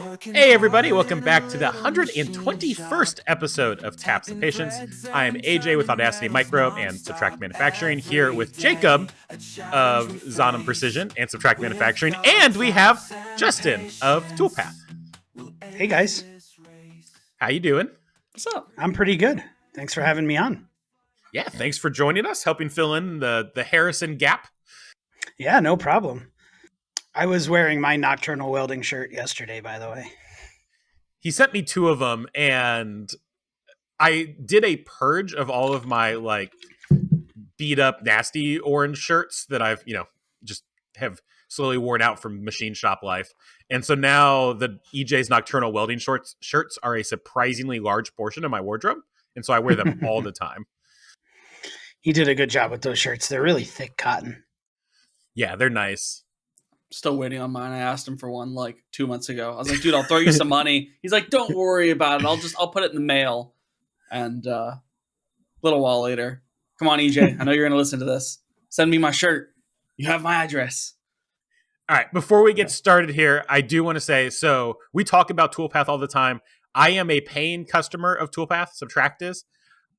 Hey everybody, welcome back to the 121st episode of Taps and Patience. I am AJ with Audacity Micro and Subtract Manufacturing, here with Jacob of Zonum Precision and Subtract Manufacturing, and we have Justin of Toolpath. Hey guys. How you doing? What's up? I'm pretty good. Thanks for having me on. Yeah, thanks for joining us, helping fill in the Harrison gap. Yeah, no problem. I was wearing my nocturnal welding shirt yesterday, by the way. He sent me two of them, and I did a purge of all of my beat up, nasty orange shirts that I've just have slowly worn out from machine shop life. And so now the EJ's nocturnal welding shirts are a surprisingly large portion of my wardrobe, and so I wear them all the time. He did a good job with those shirts. They're really thick cotton. Yeah, they're nice. Still waiting on mine. I asked him for one like 2 months ago. I was like, dude, I'll throw you some money. He's like, don't worry about it. I'll put it in the mail. And a little while later, come on, EJ. I know you're going to listen to this. Send me my shirt. You have my address. All right. Before we get started here, I do want to say, so we talk about Toolpath all the time. I am a paying customer of Toolpath. Subtract is.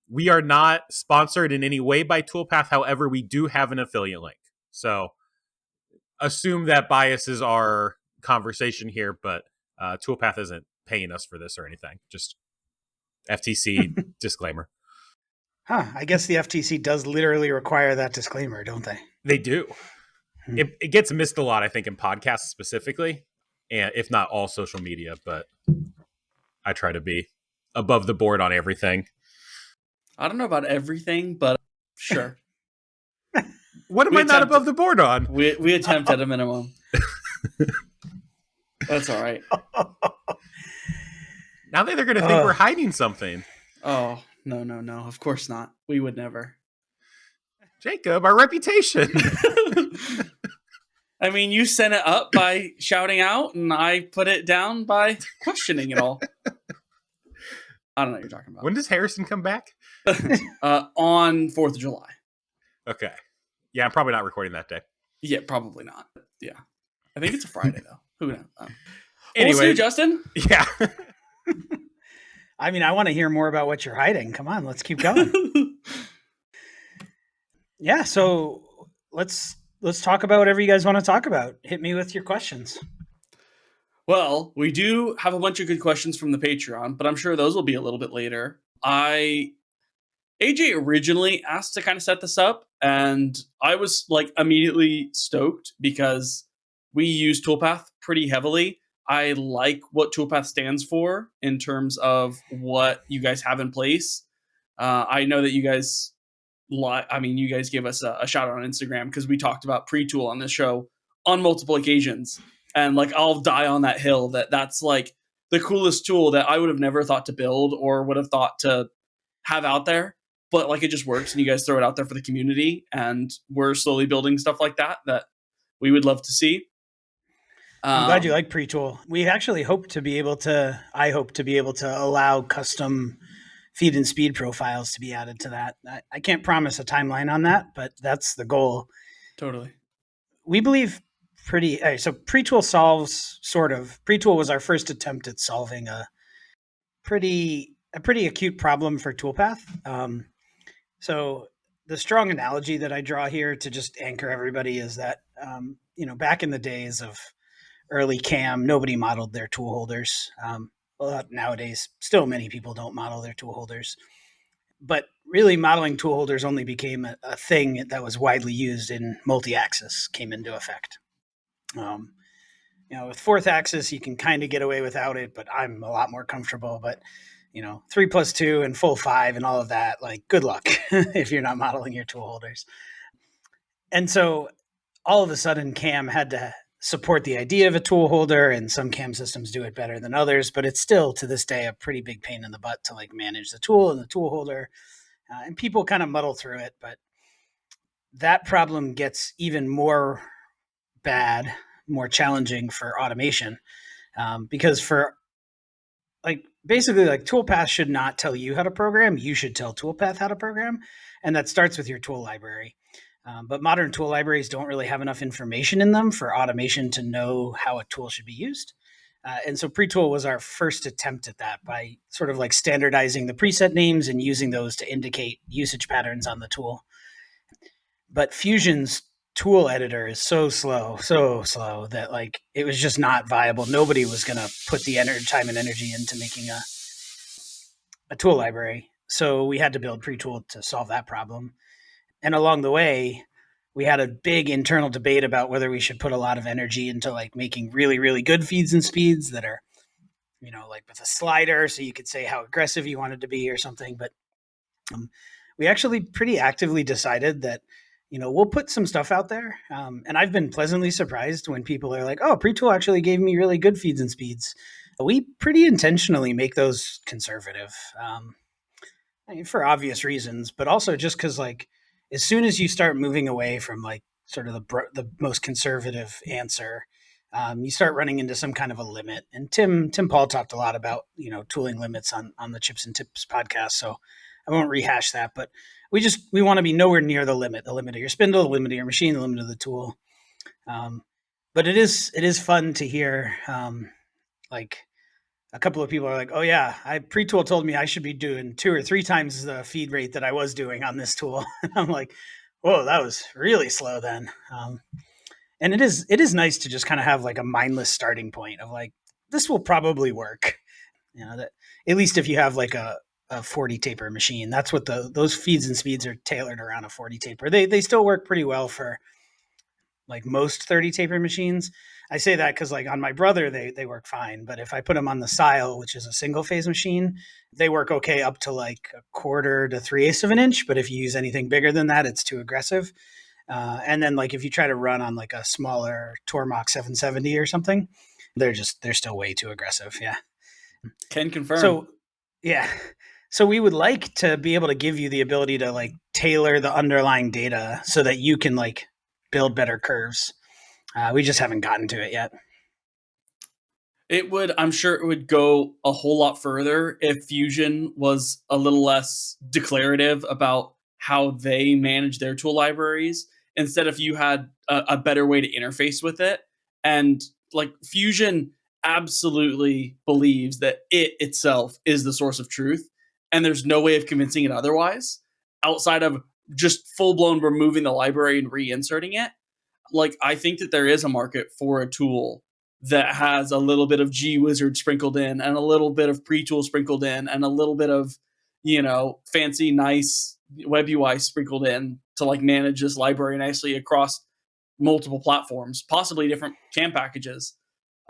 We are not sponsored in any way by Toolpath. However, we do have an affiliate link. So assume that biases our conversation here, but Toolpath isn't paying us for this or anything. Just FTC disclaimer. I guess the FTC does literally require that disclaimer, don't they? They do. It gets missed a lot, I think, in podcasts specifically, and if not all social media, but I try to be above the board on everything. I don't know about everything, but sure. What am I not above the board on? We attempt at a minimum. That's all right. Now they're going to think we're hiding something. Oh, no. Of course not. We would never. Jacob, our reputation. I mean, you sent it up by shouting out, and I put it down by questioning it all. I don't know what you're talking about. When does Harrison come back? On 4th of July. Okay. Yeah, I'm probably not recording that day. Yeah, probably not. Yeah. I think it's a Friday, though. Who knows? Anyway, we'll see you, Justin. Yeah. I mean, I want to hear more about what you're hiding. Come on, let's keep going. Yeah, so let's talk about whatever you guys want to talk about. Hit me with your questions. Well, we do have a bunch of good questions from the Patreon, but I'm sure those will be a little bit later. AJ originally asked to kind of set this up, and I was like immediately stoked because we use Toolpath pretty heavily. I like what Toolpath stands for in terms of what you guys have in place. I know that you guys you guys gave us a shout out on Instagram because we talked about pre-tool on this show on multiple occasions. And like, I'll die on that hill that's like the coolest tool that I would have never thought to build or would have thought to have out there. But like, it just works and you guys throw it out there for the community. And we're slowly building stuff like that we would love to see. I'm glad you like pre-tool. We actually I hope to be able to allow custom feed and speed profiles to be added to that. I can't promise a timeline on that, but that's the goal. Totally. We believe so pre-tool solves pre-tool was our first attempt at solving a pretty acute problem for Toolpath. So the strong analogy that I draw here to just anchor everybody is that, back in the days of early CAM, nobody modeled their tool holders. Nowadays, still many people don't model their tool holders. But really, modeling tool holders only became a thing that was widely used in multi-axis came into effect. With fourth axis, you can kind of get away without it, but I'm a lot more comfortable. But 3+2 and full 5 and all of that, like, good luck if you're not modeling your tool holders. And so all of a sudden, CAM had to support the idea of a tool holder, and some CAM systems do it better than others, but it's still to this day a pretty big pain in the butt to like manage the tool and the tool holder, and people kind of muddle through it. But that problem gets even more bad, more challenging for automation, because basically Toolpath should not tell you how to program. You should tell Toolpath how to program, and that starts with your tool library. But modern tool libraries don't really have enough information in them for automation to know how a tool should be used. And so pre-tool was our first attempt at that by sort of like standardizing the preset names and using those to indicate usage patterns on the tool. But Fusion's tool editor is so slow that like it was just not viable. Nobody was going to put the time and energy into making a tool library. So we had to build pre-tool to solve that problem. And along the way, we had a big internal debate about whether we should put a lot of energy into like making really, really good feeds and speeds that are, like with a slider, so you could say how aggressive you wanted to be or something. But we actually pretty actively decided that, we'll put some stuff out there. And I've been pleasantly surprised when people are like, oh, pre-tool actually gave me really good feeds and speeds. We pretty intentionally make those conservative. For obvious reasons, but also just because like as soon as you start moving away from like sort of the most conservative answer, you start running into some kind of a limit. And Tim Paul talked a lot about tooling limits on the Chips and Tips podcast, so I won't rehash that. But we want to be nowhere near the limit of your spindle, the limit of your machine, the limit of the tool. But it is fun to hear like a couple of people are like, oh yeah, pre-tool told me I should be doing 2 or 3 times the feed rate that I was doing on this tool. I'm like, whoa, that was really slow then. And it is nice to just kind of have like a mindless starting point of like, this will probably work. That at least if you have like a 40 taper machine, that's what those feeds and speeds are tailored around a 40 taper. They still work pretty well for like most 30 taper machines. I say that because like on my brother, they work fine. But if I put them on the Sile, which is a single phase machine, they work okay up to like 1/4 to 3/8 of an inch. But if you use anything bigger than that, it's too aggressive. And then like if you try to run on like a smaller Tormach 770 or something, they're still way too aggressive. Yeah. Can confirm. So yeah. So we would like to be able to give you the ability to like tailor the underlying data so that you can like build better curves. We just haven't gotten to it yet. I'm sure it would go a whole lot further if Fusion was a little less declarative about how they manage their tool libraries, instead of you had a better way to interface with it. And like Fusion absolutely believes that it itself is the source of truth, and there's no way of convincing it otherwise outside of just full-blown removing the library and reinserting it. Like, I think that there is a market for a tool that has a little bit of GWizard sprinkled in and a little bit of pre-tool sprinkled in and a little bit of, fancy, nice web UI sprinkled in to like manage this library nicely across multiple platforms, possibly different CAM packages.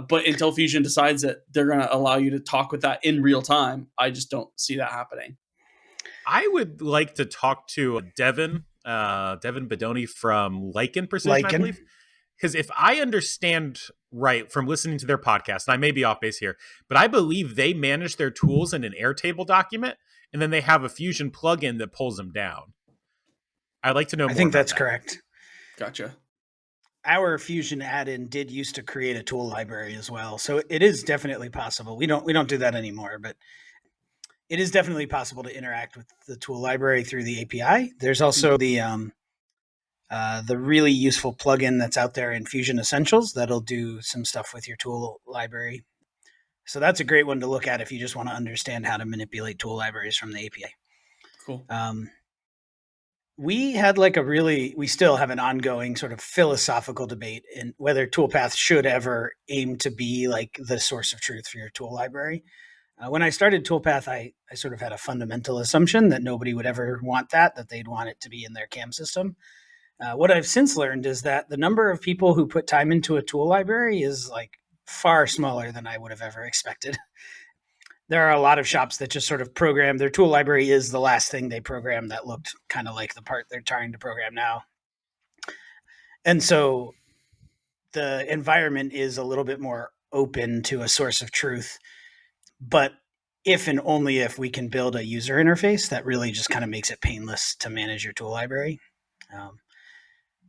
But until Fusion decides that they're going to allow you to talk with that in real time, I just don't see that happening. I would like to talk to Devin Bedoni from Lycan Precision, I believe. Because if I understand right from listening to their podcast, and I may be off base here, but I believe they manage their tools in an Airtable document, and then they have a Fusion plugin that pulls them down. I'd like to know more. I think about that's that. Correct. Gotcha. Our Fusion add-in did used to create a tool library as well, so it is definitely possible. We don't do that anymore, but it is definitely possible to interact with the tool library through the API. There's also the really useful plugin that's out there in Fusion Essentials that'll do some stuff with your tool library. So that's a great one to look at if you just want to understand how to manipulate tool libraries from the API. Cool. We had we still have an ongoing sort of philosophical debate in whether Toolpath should ever aim to be like the source of truth for your tool library. When I started Toolpath, I sort of had a fundamental assumption that nobody would ever want that they'd want it to be in their CAM system. What I've since learned is that the number of people who put time into a tool library is like far smaller than I would have ever expected. There are a lot of shops that just sort of program their tool library is the last thing they program that looked kind of like the part they're trying to program now. And so the environment is a little bit more open to a source of truth. But if and only if we can build a user interface that really just kind of makes it painless to manage your tool library.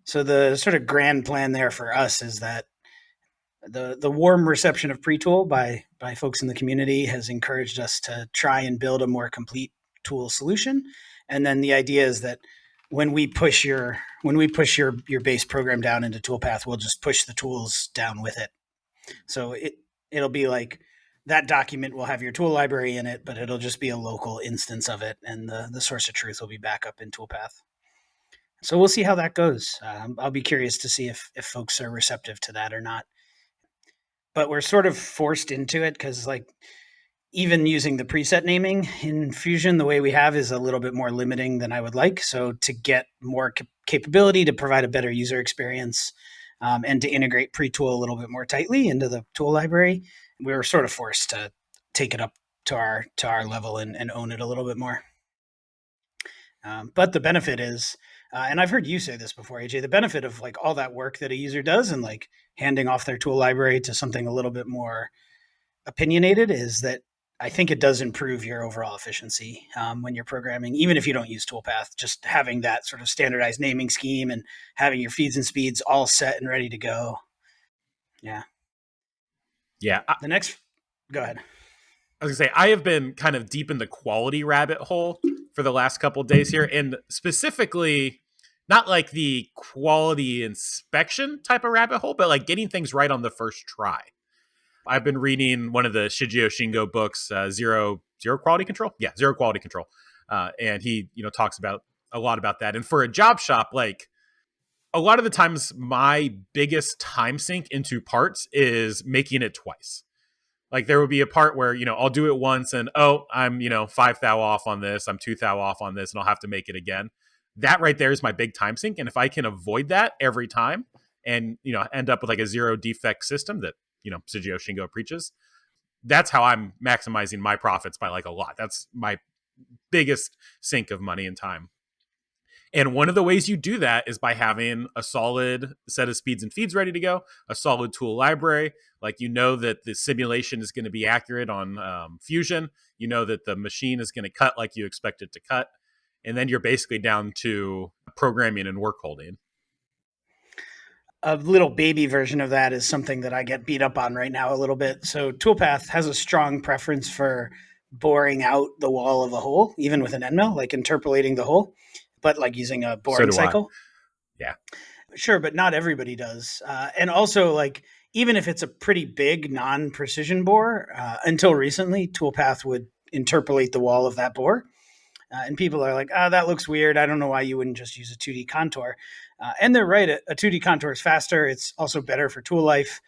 So the sort of grand plan there for us is that the warm reception of pre-tool by folks in the community has encouraged us to try and build a more complete tool solution. And then the idea is that when we push your base program down into Toolpath, we'll just push the tools down with it. So it'll be like that document will have your tool library in it, but it'll just be a local instance of it, and the source of truth will be back up in Toolpath. So we'll see how that goes. I'll be curious to see if folks are receptive to that or not. But we're sort of forced into it because, like, even using the preset naming in Fusion the way we have is a little bit more limiting than I would like. So to get more capability to provide a better user experience and to integrate pre-tool a little bit more tightly into the tool library, we were sort of forced to take it up to our level and own it a little bit more. But the benefit is, and I've heard you say this before, AJ, the benefit of like all that work that a user does and like handing off their tool library to something a little bit more opinionated is that I think it does improve your overall efficiency when you're programming, even if you don't use Toolpath. Just having that sort of standardized naming scheme and having your feeds and speeds all set and ready to go. Yeah. Yeah. The next, go ahead. I was gonna say, I have been kind of deep in the quality rabbit hole for the last couple of days here, and specifically not like the quality inspection type of rabbit hole, but like getting things right on the first try. I've been reading one of the Shigeo Shingo books, Zero Quality Control. Yeah, Zero Quality Control, and he talks about a lot about that. And for a job shop, like a lot of the times, my biggest time sink into parts is making it twice. Like there would be a part where, I'll do it once and, I'm, 5 thou off on this. I'm 2 thou off on this and I'll have to make it again. That right there is my big time sink. And if I can avoid that every time and, end up with like a zero defect system that, Shigeo Shingo preaches, that's how I'm maximizing my profits by like a lot. That's my biggest sink of money and time. And one of the ways you do that is by having a solid set of speeds and feeds ready to go, a solid tool library. Like that the simulation is going to be accurate on Fusion. That the machine is going to cut like you expect it to cut. And then you're basically down to programming and work holding. A little baby version of that is something that I get beat up on right now a little bit. So Toolpath has a strong preference for boring out the wall of a hole, even with an end mill, like interpolating the hole, but like using a boring cycle. Yeah. Sure, but not everybody does. And also, like, even if it's a pretty big non-precision bore, until recently, Toolpath would interpolate the wall of that bore. And people are like, that looks weird. I don't know why you wouldn't just use a 2D contour. And they're right. A 2D contour is faster. It's also better for tool life.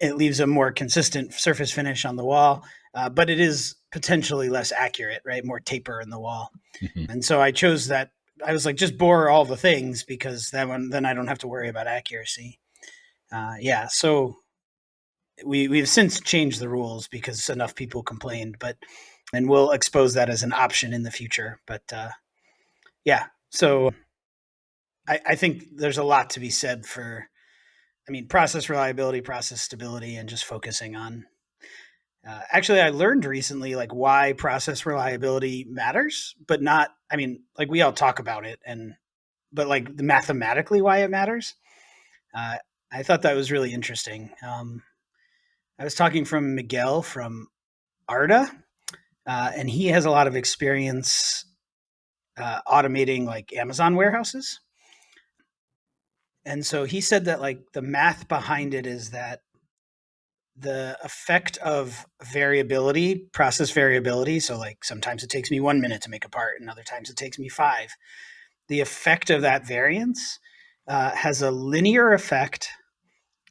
It leaves a more consistent surface finish on the wall, but it is potentially less accurate, right? More taper in the wall. Mm-hmm. And so I chose that. I was like, just bore all the things because then I don't have to worry about accuracy. So we've since changed the rules because enough people complained, and we'll expose that as an option in the future. But so I think there's a lot to be said for, process reliability, process stability, and just focusing on. Actually, I learned recently like why process reliability matters, but not. Like we all talk about it, but like mathematically why it matters. I thought that was really interesting. I was talking from Miguel from Arda, and he has a lot of experience automating like Amazon warehouses. And so he said that like the math behind it is that the effect of variability, process variability, so like sometimes it takes me 1 minute to make a part and other times it takes me 5. The effect of that variance has a linear effect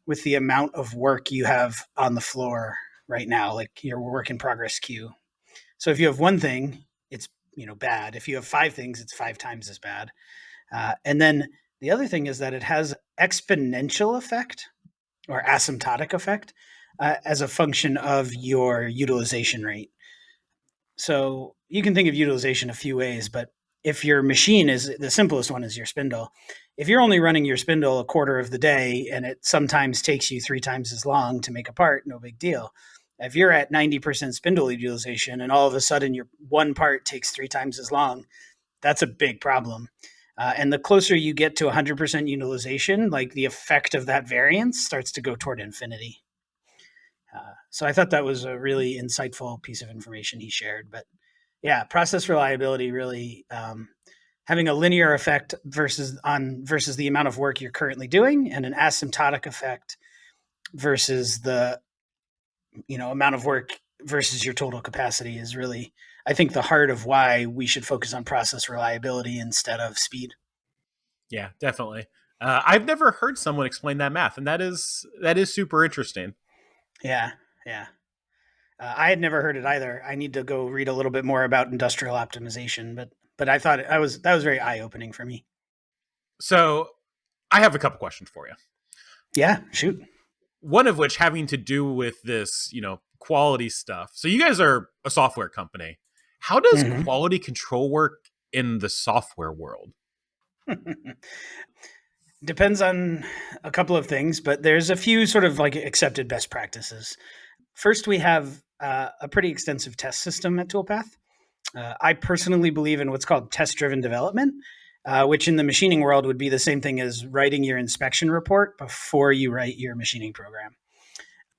with the amount of work you have on the floor right now, like your work in progress queue. So if you have one thing, it's bad. If you have 5 things, it's 5 times as bad. And then the other thing is that it has exponential effect or asymptotic effect as a function of your utilization rate. So you can think of utilization a few ways, but if your machine is the simplest one is your spindle. If you're only running your spindle a quarter of the day and it sometimes takes you 3 times as long to make a part, no big deal. If you're at 90% spindle utilization and all of a sudden your one part takes 3 times as long, that's a big problem. And the closer you get to 100% utilization, like the effect of that variance starts to go toward infinity. So I thought that was a really insightful piece of information he shared. But yeah, process reliability really having a linear effect versus the amount of work you're currently doing, and an asymptotic effect versus the amount of work versus your total capacity is really, I think, the heart of why we should focus on process reliability instead of speed. Yeah, definitely. I've never heard someone explain that math, and that is super interesting. Yeah, yeah. I had never heard it either. I need to go read a little bit more about industrial optimization, but I thought that was very eye opening for me. So I have a couple questions for you. Yeah, shoot. One of which having to do with this, quality stuff. So you guys are a software company. How does Hmm. quality control work in the software world? Depends on a couple of things, but there's a few sort of like accepted best practices. First, we have a pretty extensive test system at Toolpath. I personally believe in what's called test driven development, which in the machining world would be the same thing as writing your inspection report before you write your machining program.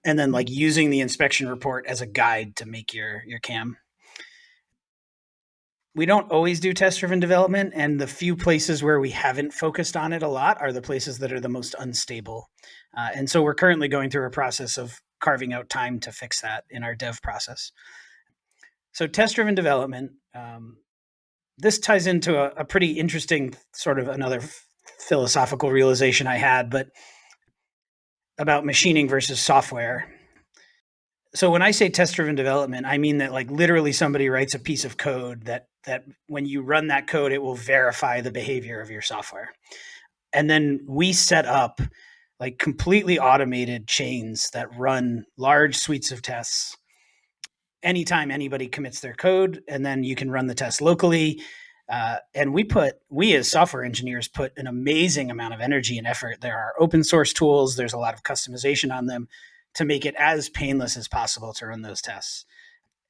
And then like using the inspection report as a guide to make your cam. We don't always do test driven development, and the few places where we haven't focused on it a lot are the places that are the most unstable. And so we're currently going through a process of carving out time to fix that in our dev process. So test driven development, this ties into a pretty interesting sort of another philosophical realization I had, but about machining versus software. So when I say test driven development, I mean that like literally somebody writes a piece of code that when you run that code, it will verify the behavior of your software. And then we set up like completely automated chains that run large suites of tests anytime anybody commits their code, and then you can run the test locally. And we as software engineers put an amazing amount of energy and effort. There are open source tools. There's a lot of customization on them to make it as painless as possible to run those tests.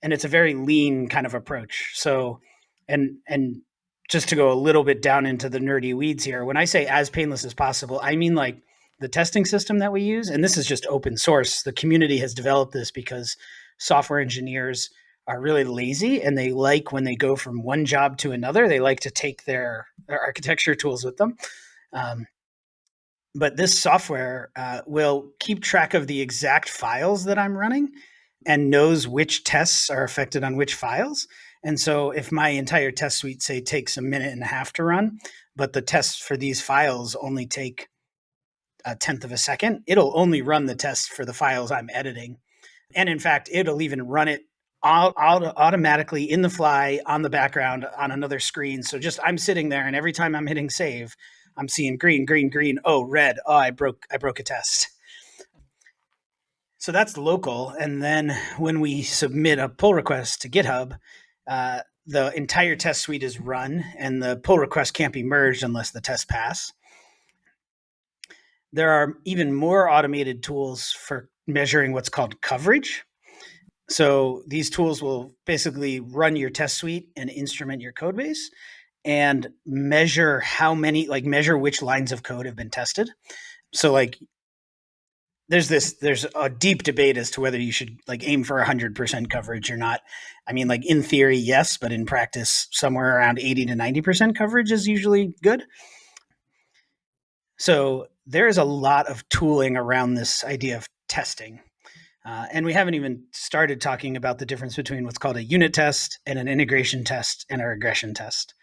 And it's a very lean kind of approach. So, and just to go a little bit down into the nerdy weeds here, when I say as painless as possible, I mean like the testing system that we use, and this is just open source. The community has developed this because software engineers are really lazy and they like when they go from one job to another, they like to take their architecture tools with them. Um, but this software will keep track of the exact files that I'm running and knows which tests are affected on which files. And so if my entire test suite, say, takes a minute and a half to run, but the tests for these files only take a tenth of a second, it'll only run the test for the files I'm editing. And in fact, it'll even run it automatically in the fly on the background on another screen. So just I'm sitting there, and every time I'm hitting save, I'm seeing green, green, green. Oh, red. Oh, I broke a test. So that's local. And then when we submit a pull request to GitHub, the entire test suite is run, and the pull request can't be merged unless the tests pass. There are even more automated tools for measuring what's called coverage. So these tools will basically run your test suite and instrument your code base and measure measure which lines of code have been tested. So like there's a deep debate as to whether you should like aim for 100% coverage or not. I mean, like in theory, yes, but in practice, somewhere around 80 to 90% coverage is usually good. So there is a lot of tooling around this idea of testing. And we haven't even started talking about the difference between what's called a unit test and an integration test and a regression test.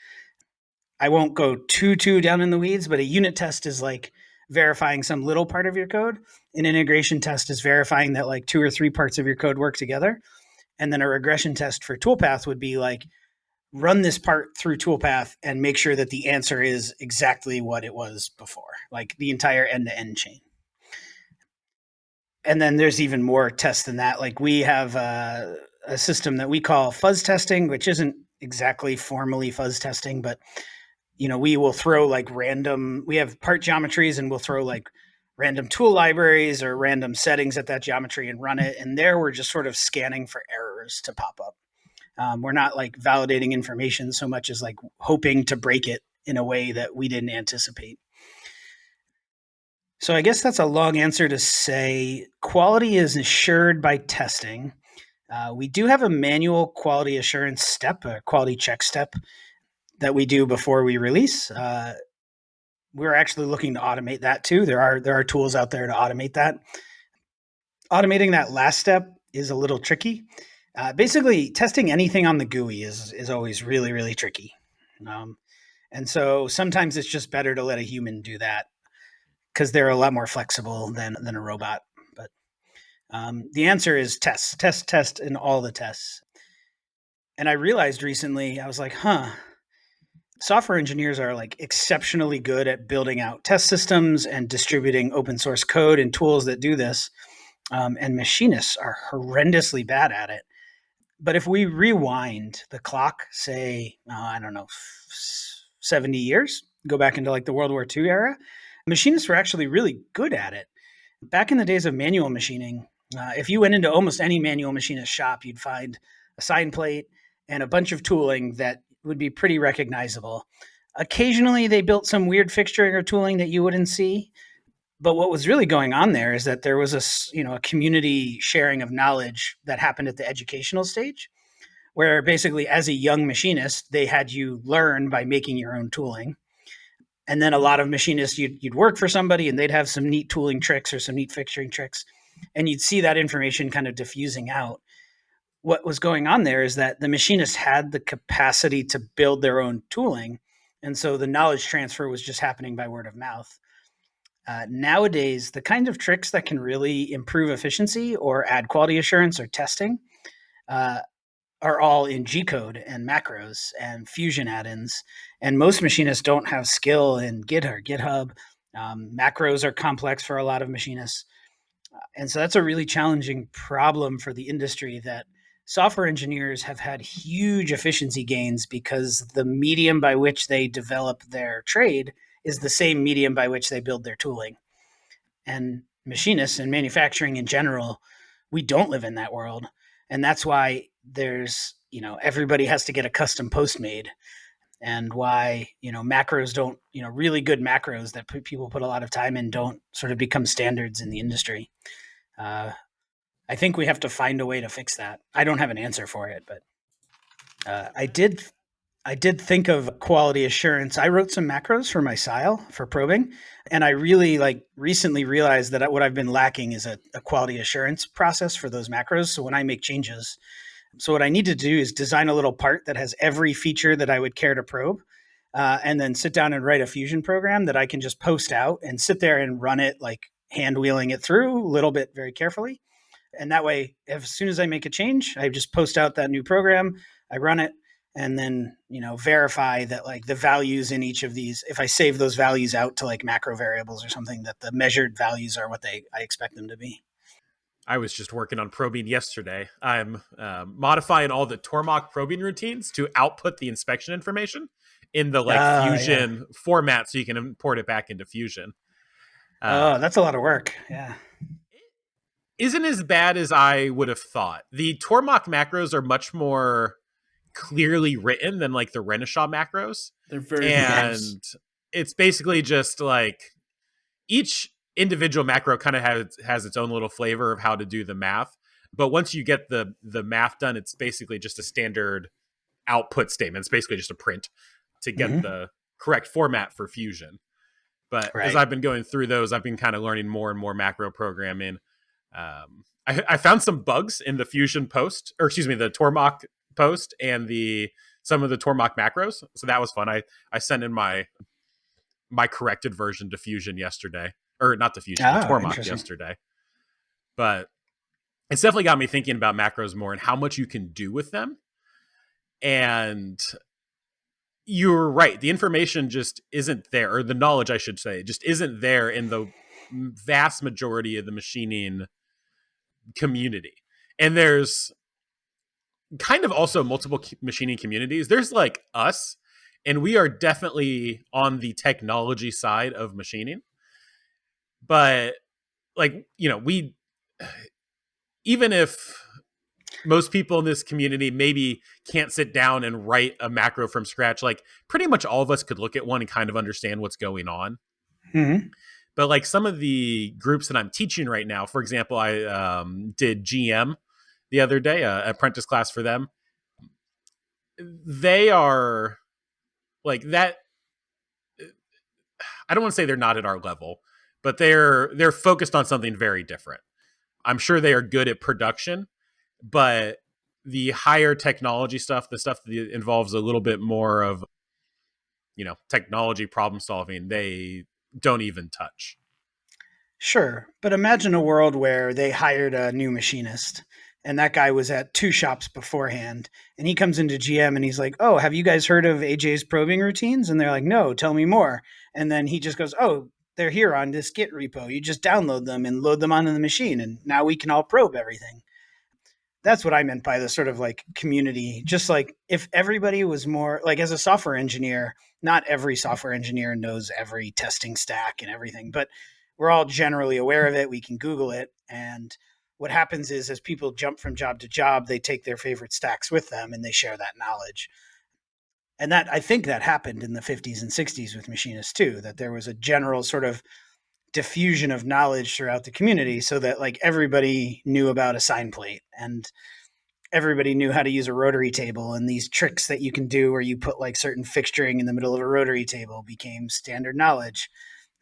I won't go too down in the weeds, but a unit test is like verifying some little part of your code. An integration test is verifying that like 2 or 3 parts of your code work together. And then a regression test for Toolpath would be like run this part through Toolpath and make sure that the answer is exactly what it was before, like the entire end-to-end chain. And then there's even more tests than that. Like we have a system that we call fuzz testing, which isn't exactly formally fuzz testing, but we will throw like we have part geometries and we'll throw like random tool libraries or random settings at that geometry and run it. And there we're just sort of scanning for errors to pop up. We're not like validating information so much as like hoping to break it in a way that we didn't anticipate. So I guess that's a long answer to say quality is assured by testing. We do have a manual quality assurance step, a quality check step that we do before we release. We're actually looking to automate that too. There are tools out there to automate that. Automating that last step is a little tricky. Basically, testing anything on the GUI is always really, really tricky. Um, and so sometimes it's just better to let a human do that because they're a lot more flexible than a robot. But the answer is test, test, test, and all the tests. And I realized recently, I was like, software engineers are like exceptionally good at building out test systems and distributing open source code and tools that do this. And machinists are horrendously bad at it. But if we rewind the clock, say, I don't know, 70 years, go back into like the World War II era, machinists were actually really good at it. Back in the days of manual machining, if you went into almost any manual machinist shop, you'd find a sign plate and a bunch of tooling that would be pretty recognizable. Occasionally, they built some weird fixturing or tooling that you wouldn't see. But what was really going on there is that there was a community sharing of knowledge that happened at the educational stage, where basically as a young machinist, they had you learn by making your own tooling. And then a lot of machinists, you'd work for somebody and they'd have some neat tooling tricks or some neat fixturing tricks. And you'd see that information kind of diffusing out. What was going on there is that the machinists had the capacity to build their own tooling. And so the knowledge transfer was just happening by word of mouth. Nowadays, the kind of tricks that can really improve efficiency or add quality assurance or testing uh, are all in G code and macros and Fusion add-ins. And most machinists don't have skill in Git or GitHub. Macros are complex for a lot of machinists. And so that's a really challenging problem for the industry that software engineers have had huge efficiency gains because the medium by which they develop their trade is the same medium by which they build their tooling. And machinists and manufacturing in general, we don't live in that world. And that's why everybody has to get a custom post made, and why, macros don't, really good macros that people put a lot of time in don't sort of become standards in the industry. I think we have to find a way to fix that. I don't have an answer for it, but I did think of quality assurance. I wrote some macros for my SILE for probing, and I really recently realized that what I've been lacking is a quality assurance process for those macros. So when I make changes, what I need to do is design a little part that has every feature that I would care to probe, and then sit down and write a Fusion program that I can just post out and sit there and run it, like hand wheeling it through a little bit very carefully. And that way, as soon as I make a change, I just post out that new program, I run it, and then verify that like the values in each of these, if I save those values out to like macro variables or something, that the measured values are what I expect them to be. I was just working on probing yesterday. I'm modifying all the Tormach probing routines to output the inspection information in the Fusion format so you can import it back into Fusion. That's a lot of work. Yeah. Isn't as bad as I would have thought. The Tormach macros are much more clearly written than like the Renishaw macros. They're very and it's basically just like each individual macro kind of has its own little flavor of how to do the math. But once you get the math done, it's basically just a standard output statement. It's basically just a print to get the correct format for Fusion. But as I've been going through those, I've been kind of learning more and more macro programming. I found some bugs in the Fusion post, or excuse me, the Tormach post and some of the Tormach macros. So that was fun. I sent in my corrected version to Fusion yesterday, or not to Fusion, to Tormach yesterday. But it's definitely got me thinking about macros more and how much you can do with them. And you're right. The information just isn't there, or the knowledge, I should say, just isn't there in the vast majority of the machining community. And there's kind of also multiple machining communities. There's like us, and we are definitely on the technology side of machining. But like, we, even if most people in this community maybe can't sit down and write a macro from scratch, like pretty much all of us could look at one and kind of understand what's going on. But like some of the groups that I'm teaching right now, for example, I did GM the other day, apprentice class for them. They are like that. I don't want to say they're not at our level, but they're focused on something very different. I'm sure they are good at production, but the higher technology stuff, the stuff that involves a little bit more of, technology problem solving, they don't even touch. Sure, but imagine a world where they hired a new machinist and that guy was at two shops beforehand and he comes into GM and he's like, "Oh, have you guys heard of AJ's probing routines?" And they're like, "No, tell me more." And then he just goes, "Oh, they're here on this Git repo. You just download them and load them onto the machine and now we can all probe everything." That's what I meant by the sort of like community. Just like if everybody was more like, as a software engineer, not every software engineer knows every testing stack and everything, but we're all generally aware of it. We can Google it. And what happens is as people jump from job to job, they take their favorite stacks with them and they share that knowledge. And that, I think that happened in the 50s and 60s with machinists too, that there was a general sort of diffusion of knowledge throughout the community so that like everybody knew about a sign plate and everybody knew how to use a rotary table, and these tricks that you can do where you put like certain fixturing in the middle of a rotary table became standard knowledge,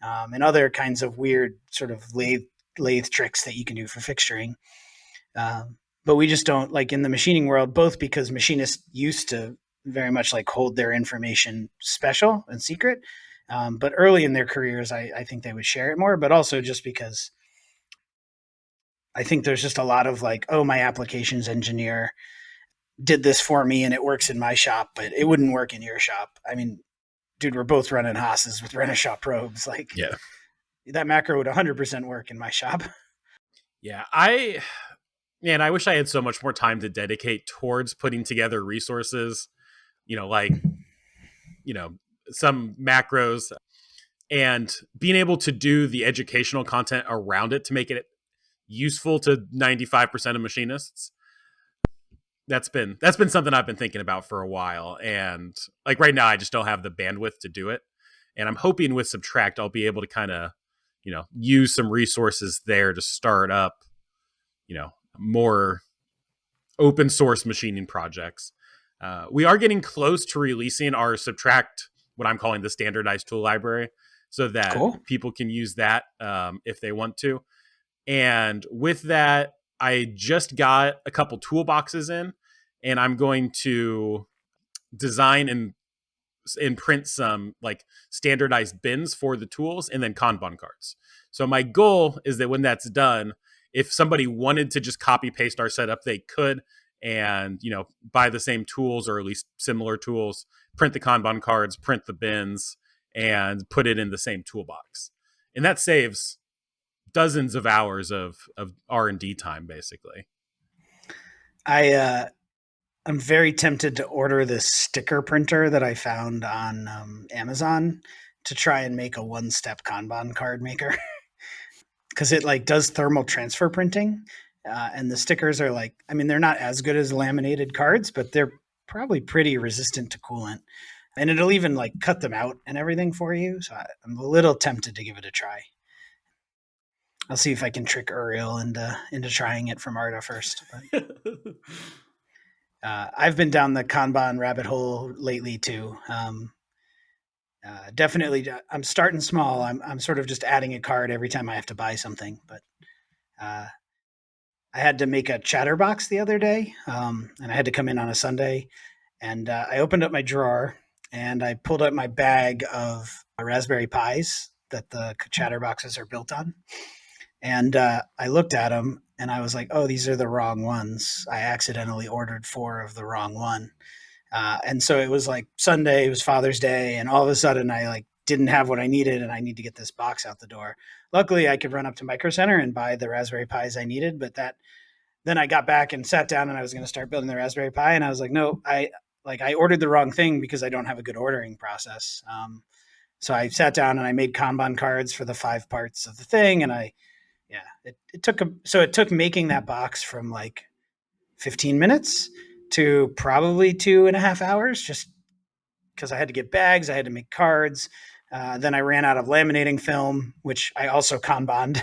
and other kinds of weird sort of lathe tricks that you can do for fixturing. But we just don't, like in the machining world, both because machinists used to very much like hold their information special and secret. But early in their careers, I think they would share it more, but also just because I think there's just a lot of like, oh, my applications engineer did this for me and it works in my shop, but it wouldn't work in your shop. I mean, dude, we're both running Haas's with Renishaw probes. Like, Yeah. that macro would 100% work in my shop. Yeah. I wish I had so much more time to dedicate towards putting together resources, like, some macros and being able to do the educational content around it to make it useful to 95% of machinists. That's been something I've been thinking about for a while. And like right now, I just don't have the bandwidth to do it. And I'm hoping with Subtract, I'll be able to kind of, use some resources there to start up, more open source machining projects. We are getting close to releasing our Subtract, what I'm calling the standardized tool library, so that Cool. people can use that if they want to. And with that, I just got a couple toolboxes in, and I'm going to design and print some like standardized bins for the tools and then Kanban cards. So my goal is that when that's done, if somebody wanted to just copy paste our setup, they could, and buy the same tools or at least similar tools, print the Kanban cards, print the bins, and put it in the same toolbox. And that saves dozens of hours of R&D time, basically. I'm very tempted to order this sticker printer that I found on Amazon to try and make a one-step Kanban card maker because it like does thermal transfer printing, and the stickers are like, I mean, they're not as good as laminated cards, but they're probably pretty resistant to coolant, and it'll even like cut them out and everything for you. So I'm a little tempted to give it a try. I'll see if I can trick Uriel into trying it from Arda first. I've been down the Kanban rabbit hole lately too. Definitely, I'm starting small. I'm sort of just adding a card every time I have to buy something. But I had to make a chatterbox the other day, and I had to come in on a Sunday. And I opened up my drawer and I pulled out my bag of Raspberry Pis that the chatterboxes are built on. And I looked at them and I was like, oh, these are the wrong ones. I accidentally ordered 4 of the wrong one. And so it was like Sunday, it was Father's Day, and all of a sudden I like didn't have what I needed and I need to get this box out the door. Luckily, I could run up to Micro Center and buy the Raspberry Pis I needed, but then I got back and sat down and I was going to start building the Raspberry Pi, and I was like, no, I ordered the wrong thing because I don't have a good ordering process. So I sat down and I made Kanban cards for the 5 parts of the thing, and it took making that box from like 15 minutes to probably 2.5 hours, just because I had to get bags, I had to make cards. Then I ran out of laminating film, which I also Kanbaned.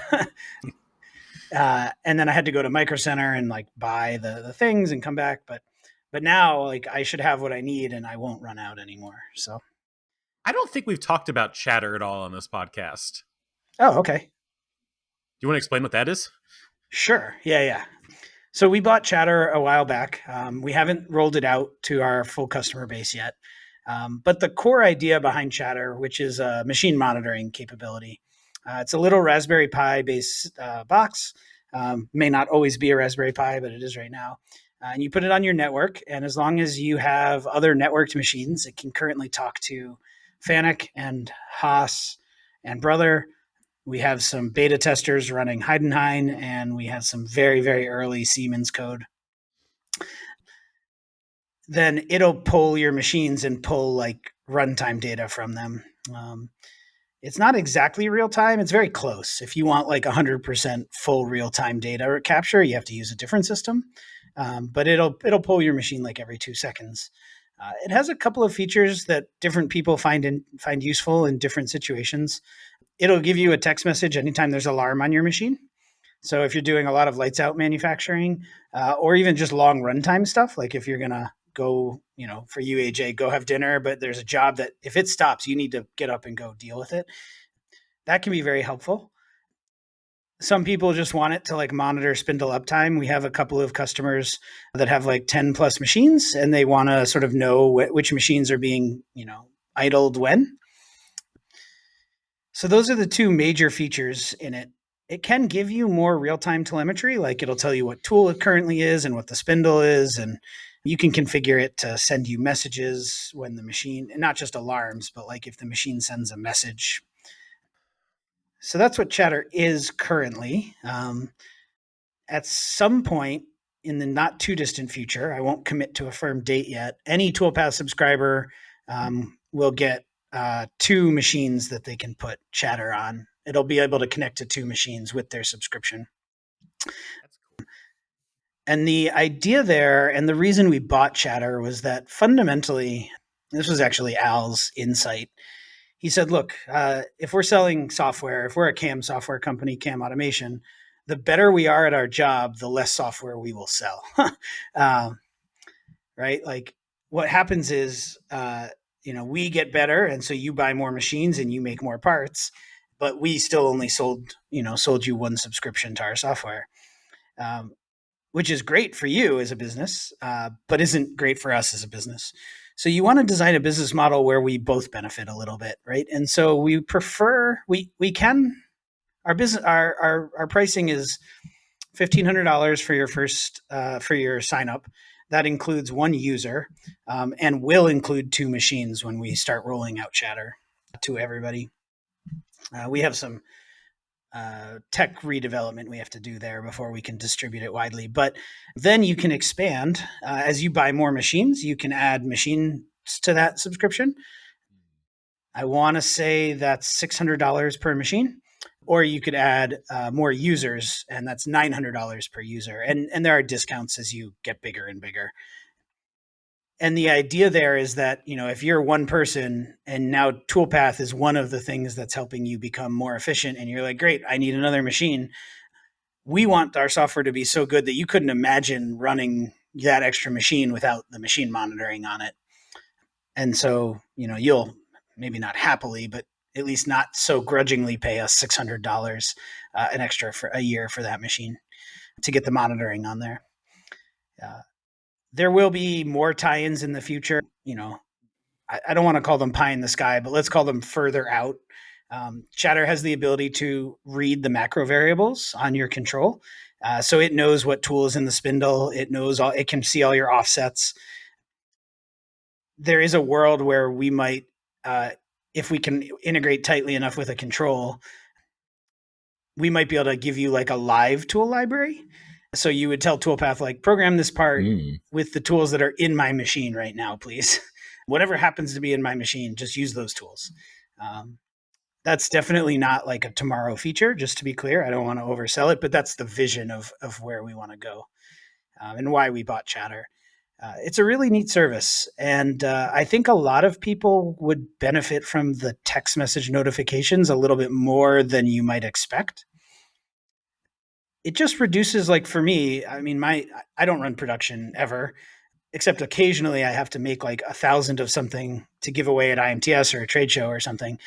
And then I had to go to Micro Center and like buy the things and come back. But now like I should have what I need and I won't run out anymore. So I don't think we've talked about chatter at all on this podcast. oh, okay. Do you want to explain what that is? Sure. Yeah. So we bought Chatter a while back. We haven't rolled it out to our full customer base yet. But the core idea behind Chatter, which is a machine monitoring capability, it's a little Raspberry Pi based box. May not always be a Raspberry Pi, but it is right now. And you put it on your network, and as long as you have other networked machines, it can currently talk to Fanuc and Haas and Brother. We have some beta testers running Heidenhain, and we have some very, very early Siemens code. Then it'll pull your machines and pull like runtime data from them. It's not exactly real time. It's very close. If you want like 100% full real time data capture, you have to use a different system. But it'll pull your machine like every 2 seconds. It has a couple of features that different people find useful in different situations. It'll give you a text message anytime there's an alarm on your machine. So if you're doing a lot of lights out manufacturing, or even just long runtime stuff, like if you're gonna go, for you, AJ, go have dinner, but there's a job that if it stops, you need to get up and go deal with it. That can be very helpful. Some people just want it to like monitor spindle uptime. We have a couple of customers that have like 10 plus machines, and they want to sort of know which machines are being, idled when. So those are the two major features in it. It can give you more real-time telemetry, like it'll tell you what tool it currently is and what the spindle is, and you can configure it to send you messages when the machine, and not just alarms, but like if the machine sends a message. So that's what Chatter is currently. At some point in the not too distant future, I won't commit to a firm date yet, any Toolpath subscriber will get 2 machines that they can put Chatter on. It'll be able to connect to 2 machines with their subscription. That's cool. And the idea there, and the reason we bought Chatter, was that fundamentally, this was actually Al's insight. He said, look, if we're selling software, if we're a CAM software company, CAM automation, the better we are at our job, the less software we will sell. Right? Like what happens is, we get better, and so you buy more machines and you make more parts, but we still only sold you 1 subscription to our software, which is great for you as a business, but isn't great for us as a business. So you want to design a business model where we both benefit a little bit, right? And so we prefer our business our pricing is $1,500 for your first for your sign up. That includes 1 user, and will include 2 machines when we start rolling out Chatter to everybody. We have some tech redevelopment we have to do there before we can distribute it widely. But then you can expand. As you buy more machines, you can add machines to that subscription. I want to say that's $600 per machine. Or you could add more users, and that's $900 per user. And there are discounts as you get bigger and bigger. And the idea there is that, if you're one person and now Toolpath is one of the things that's helping you become more efficient, and you're like, great, I need another machine. We want our software to be so good that you couldn't imagine running that extra machine without the machine monitoring on it. And so, you'll maybe not happily, but at least not so grudgingly pay us $600 an extra for a year for that machine to get the monitoring on there. There will be more tie-ins in the future. I don't want to call them pie in the sky, but let's call them further out. Chatter has the ability to read the macro variables on your control. So it knows what tool is in the spindle. It can see all your offsets. There is a world where we might, if we can integrate tightly enough with a control, we might be able to give you like a live tool library. So you would tell Toolpath, like, program this part with the tools that are in my machine right now, please. Whatever happens to be in my machine, just use those tools. That's definitely not like a tomorrow feature, just to be clear. I don't want to oversell it, but that's the vision of where we want to go and why we bought Chatter. It's a really neat service. And I think a lot of people would benefit from the text message notifications a little bit more than you might expect. It just reduces, like for me, I mean, I don't run production ever, except occasionally I have to make like 1,000 of something to give away at IMTS or a trade show or something.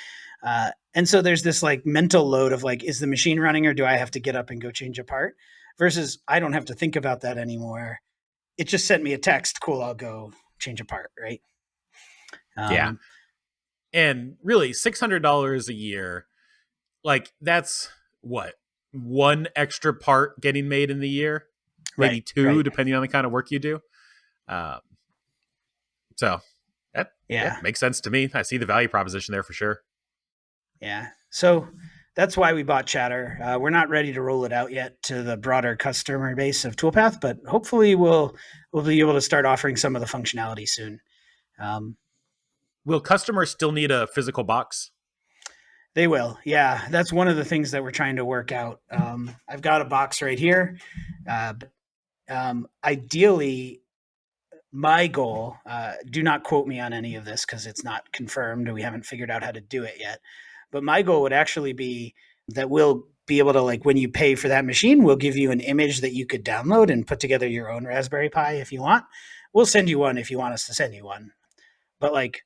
And so there's this like mental load of like, is the machine running or do I have to get up and go change a part? versus I don't have to think about that anymore. It just sent me a text. Cool, I'll go change a part, right? Yeah. And really, $600 a year, like that's what, one extra part getting made in the year, maybe two, depending on the kind of work you do. So that makes sense to me. I see the value proposition there for sure. Yeah. So that's why we bought Chatter. We're not ready to roll it out yet to the broader customer base of Toolpath, but hopefully we'll be able to start offering some of the functionality soon. Will customers still need a physical box? They will. Yeah. That's one of the things that we're trying to work out. I've got a box right here. Ideally, my goal, do not quote me on any of this because it's not confirmed. We haven't figured out how to do it yet. But my goal would actually be that we'll be able to, like, when you pay for that machine, we'll give you an image that you could download and put together your own Raspberry Pi if you want. We'll send you one if you want us to send you one. But like,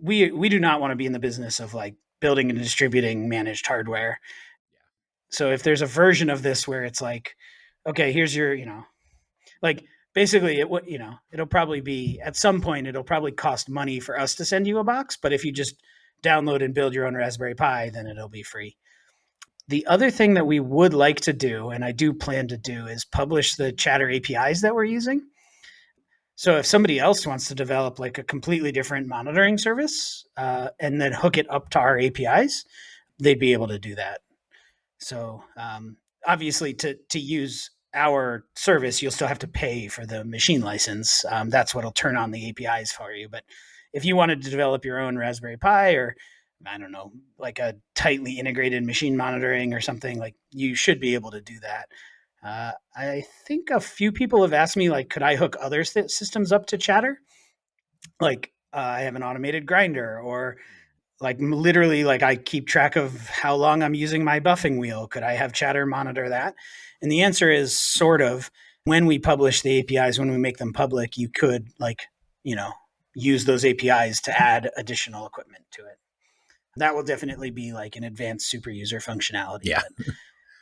we do not want to be in the business of like building and distributing managed hardware. So if there's a version of this where it's like, okay, here's your, like basically it'll probably be at some point, it'll probably cost money for us to send you a box. But if you just download and build your own Raspberry Pi, then it'll be free. The other thing that we would like to do, and I do plan to do, is publish the Chatter APIs that we're using. So if somebody else wants to develop like a completely different monitoring service and then hook it up to our APIs, they'd be able to do that. So obviously to use our service, you'll still have to pay for the machine license. That's what'll turn on the APIs for you. But if you wanted to develop your own Raspberry Pi or, I don't know, like a tightly integrated machine monitoring or something, like you should be able to do that. I think a few people have asked me, like, could I hook other systems up to Chatter? Like I have an automated grinder, or like literally, like I keep track of how long I'm using my buffing wheel. Could I have Chatter monitor that? And the answer is sort of. When we publish the APIs, when we make them public, you could use those APIs to add additional equipment to it. That will definitely be like an advanced super user functionality. Yeah.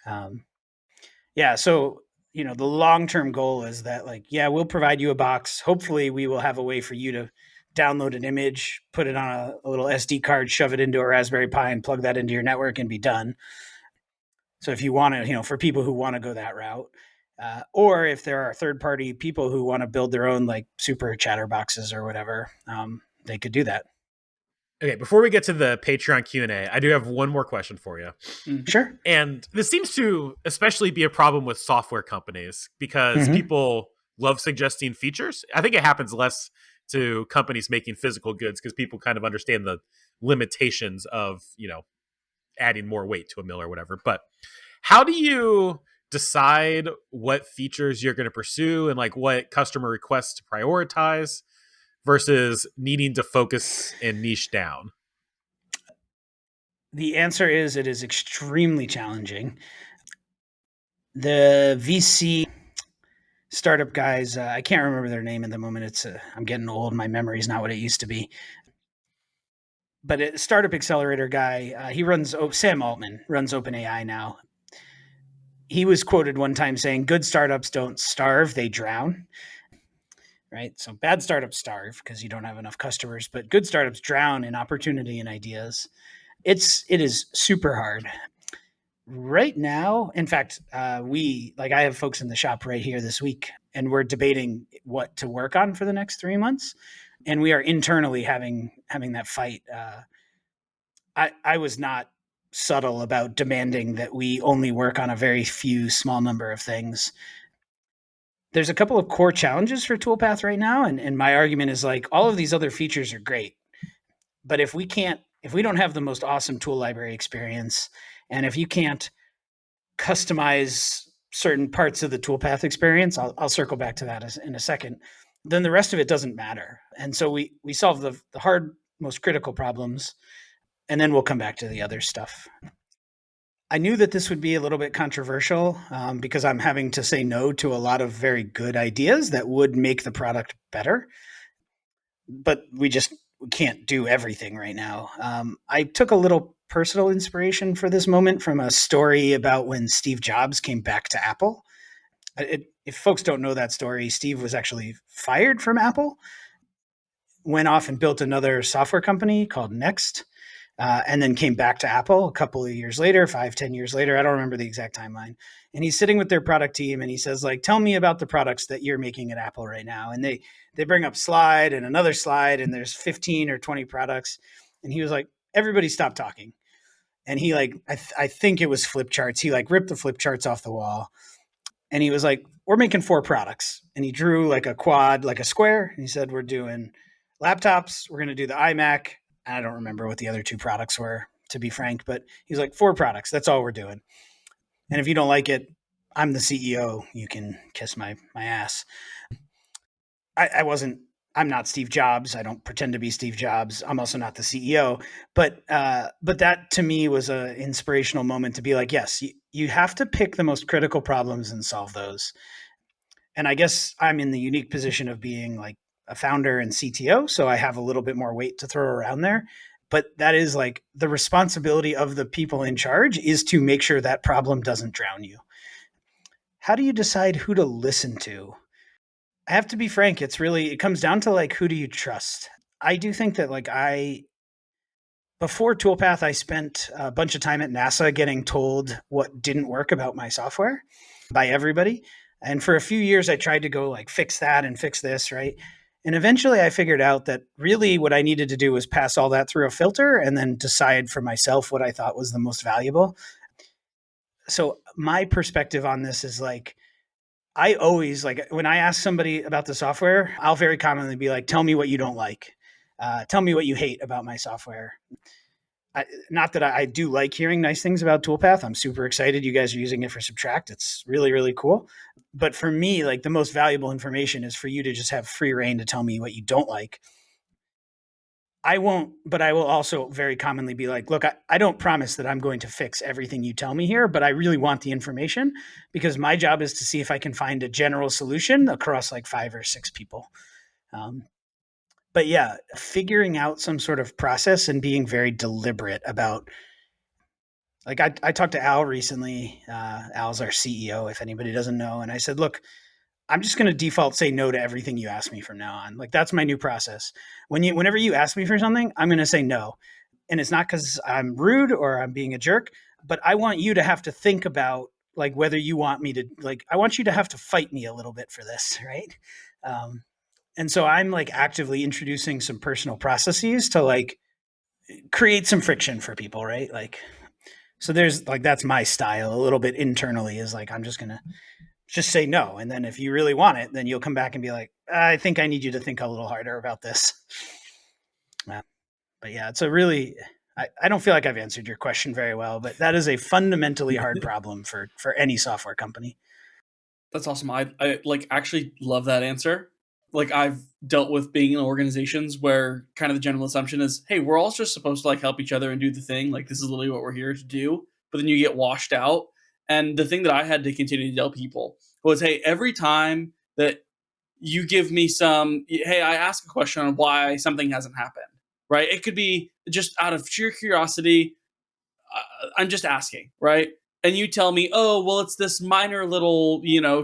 But, so, the long-term goal is that we'll provide you a box. Hopefully we will have a way for you to download an image, put it on a little SD card, shove it into a Raspberry Pi and plug that into your network and be done. So if you want to, for people who want to go that route, or if there are third-party people who want to build their own like super Chatter boxes or whatever, they could do that. Okay, before we get to the Patreon Q&A, I do have one more question for you. Sure. And this seems to especially be a problem with software companies because people love suggesting features. I think it happens less to companies making physical goods because people kind of understand the limitations of, adding more weight to a mill or whatever. But how do you decide what features you're going to pursue and like what customer requests to prioritize versus needing to focus and niche down? The answer is it is extremely challenging. The VC startup guys, I can't remember their name at the moment. I'm getting old. My memory is not what it used to be. But a startup accelerator guy, he runs, Sam Altman runs OpenAI now. He was quoted one time saying, good startups don't starve, they drown. Right? So bad startups starve because you don't have enough customers, but good startups drown in opportunity and ideas. It is super hard. Right now, in fact, I have folks in the shop right here this week, and we're debating what to work on for the next 3 months. And we are internally having that fight. I was not subtle about demanding that we only work on a very few small number of things. There's a couple of core challenges for Toolpath right now. And my argument is like, all of these other features are great, but if we don't have the most awesome tool library experience, and if you can't customize certain parts of the Toolpath experience, I'll circle back to that in a second, then the rest of it doesn't matter. And so we solve the hard, most critical problems, and then we'll come back to the other stuff. I knew that this would be a little bit controversial because I'm having to say no to a lot of very good ideas that would make the product better. But we we can't do everything right now. I took a little personal inspiration for this moment from a story about when Steve Jobs came back to Apple. If folks don't know that story, Steve was actually fired from Apple, went off and built another software company called Next, and then came back to Apple a couple of years later, 5, 10 years later. I don't remember the exact timeline. And he's sitting with their product team and he says, like, tell me about the products that you're making at Apple right now. And they bring up slide and another slide, and there's 15 or 20 products. And he was like, everybody stop talking. And he like, I think it was flip charts. He like ripped the flip charts off the wall. And he was like, we're making 4 products. And he drew like a quad, like a square. And he said, we're doing laptops. We're going to do the iMac. I don't remember what the other 2 products were, to be frank, but he's like, 4 products. That's all we're doing. And if you don't like it, I'm the CEO. You can kiss my ass. I'm not Steve Jobs. I don't pretend to be Steve Jobs. I'm also not the CEO. But that to me was an inspirational moment to be like, yes, you have to pick the most critical problems and solve those. And I guess I'm in the unique position of being like a founder and CTO, so I have a little bit more weight to throw around there. But that is like the responsibility of the people in charge is to make sure that problem doesn't drown you. How do you decide who to listen to? I have to be frank, it comes down to like, who do you trust? I do think that like before Toolpath, I spent a bunch of time at NASA getting told what didn't work about my software by everybody. And for a few years, I tried to go like fix that and fix this, right? And eventually I figured out that really what I needed to do was pass all that through a filter and then decide for myself what I thought was the most valuable. So my perspective on this is like, I always like when I ask somebody about the software, I'll very commonly be like, tell me what you don't like. Tell me what you hate about my software. Not that I do like hearing nice things about Toolpath. I'm super excited you guys are using it for Subtract. It's really, really cool. But for me, like the most valuable information is for you to just have free reign to tell me what you don't like. I won't, but I will also very commonly be like, look, I don't promise that I'm going to fix everything you tell me here, but I really want the information because my job is to see if I can find a general solution across like 5 or 6 people. But yeah, figuring out some sort of process and being very deliberate about, like I talked to Al recently. Al's our CEO, if anybody doesn't know. And I said, look, I'm just going to default say no to everything you ask me from now on. Like that's my new process. Whenever you ask me for something, I'm going to say no. And it's not because I'm rude or I'm being a jerk, but I want you to have to think about like whether you want me to like, I want you to have to fight me a little bit for this. Right. And so I'm like actively introducing some personal processes to like create some friction for people. Right. Like, so there's like, that's my style a little bit internally is like, I'm just going to just say no. And then if you really want it, then you'll come back and be like, I think I need you to think a little harder about this. But yeah, it's a really, I don't feel like I've answered your question very well, but that is a fundamentally hard problem for any software company. That's awesome. I like actually love that answer. Like I've dealt with being in organizations where kind of the general assumption is, hey, we're all just supposed to like help each other and do the thing. Like this is literally what we're here to do. But then you get washed out. And the thing that I had to continue to tell people was, hey, every time that you give me hey, I ask a question on why something hasn't happened, right? It could be just out of sheer curiosity. I'm just asking, right? And you tell me, oh, well, it's this minor little,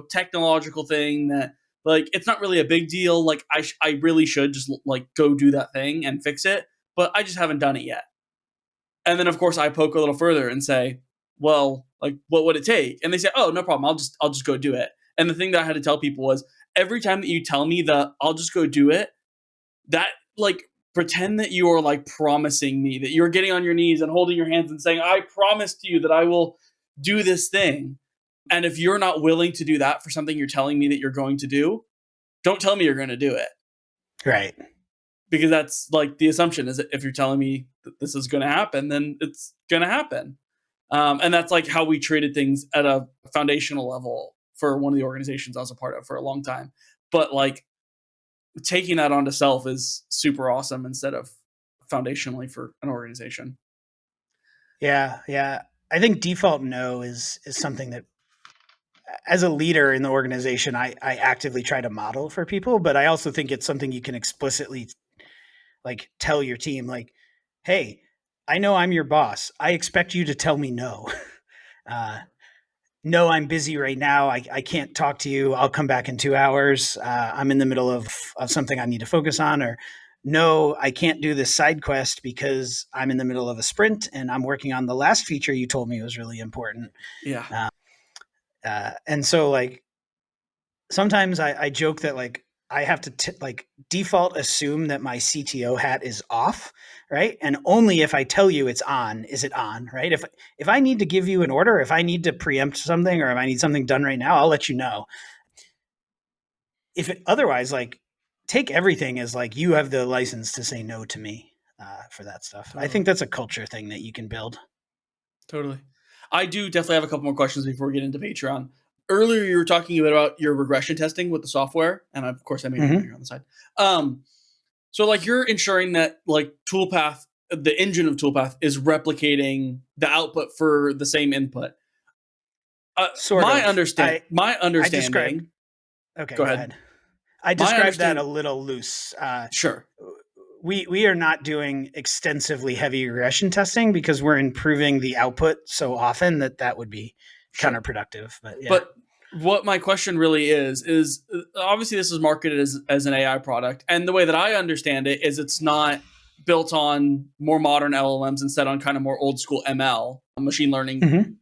technological thing that like, it's not really a big deal. Like I really should just like go do that thing and fix it, but I just haven't done it yet. And then of course I poke a little further and say, well, like what would it take? And they say, oh, no problem. I'll just go do it. And the thing that I had to tell people was every time that you tell me that I'll just go do it, that like pretend that you are like promising me that you're getting on your knees and holding your hands and saying, I promise to you that I will do this thing. And if you're not willing to do that for something you're telling me that you're going to do, don't tell me you're going to do it. Right. Because that's like the assumption is that if you're telling me that this is going to happen, then it's going to happen. And that's like how we treated things at a foundational level for one of the organizations I was a part of for a long time. But like taking that onto self is super awesome instead of foundationally for an organization. Yeah. Yeah. I think default no is something that as a leader in the organization, I actively try to model for people, but I also think it's something you can explicitly like tell your team like, hey, I know I'm your boss. I expect you to tell me no. uh, no, I'm busy right now. I can't talk to you. I'll come back in 2 hours. I'm in the middle of something I need to focus on. Or no, I can't do this side quest because I'm in the middle of a sprint and I'm working on the last feature you told me was really important. Yeah. And so like sometimes I joke that like I have to like default assume that my CTO hat is off, right? And only if I tell you it's on, is it on, right? If I need to give you an order, if I need to preempt something, or if I need something done right now, I'll let you know. If it otherwise, like take everything as like you have the license to say no to me for that stuff. Totally. I think that's a culture thing that you can build. Totally. I do definitely have a couple more questions before we get into Patreon. Earlier, you were talking about your regression testing with the software, and of course, I made it on the side. So, like, you're ensuring that, like, Toolpath, the engine of Toolpath, is replicating the output for the same input. My understanding. Okay, go ahead. I described that a little loose. Sure. We are not doing extensively heavy regression testing because we're improving the output so often that would be counterproductive. But yeah. But what my question really is obviously this is marketed as an AI product, and the way that I understand it is it's not built on more modern LLMs, instead on kind of more old school ML, machine learning,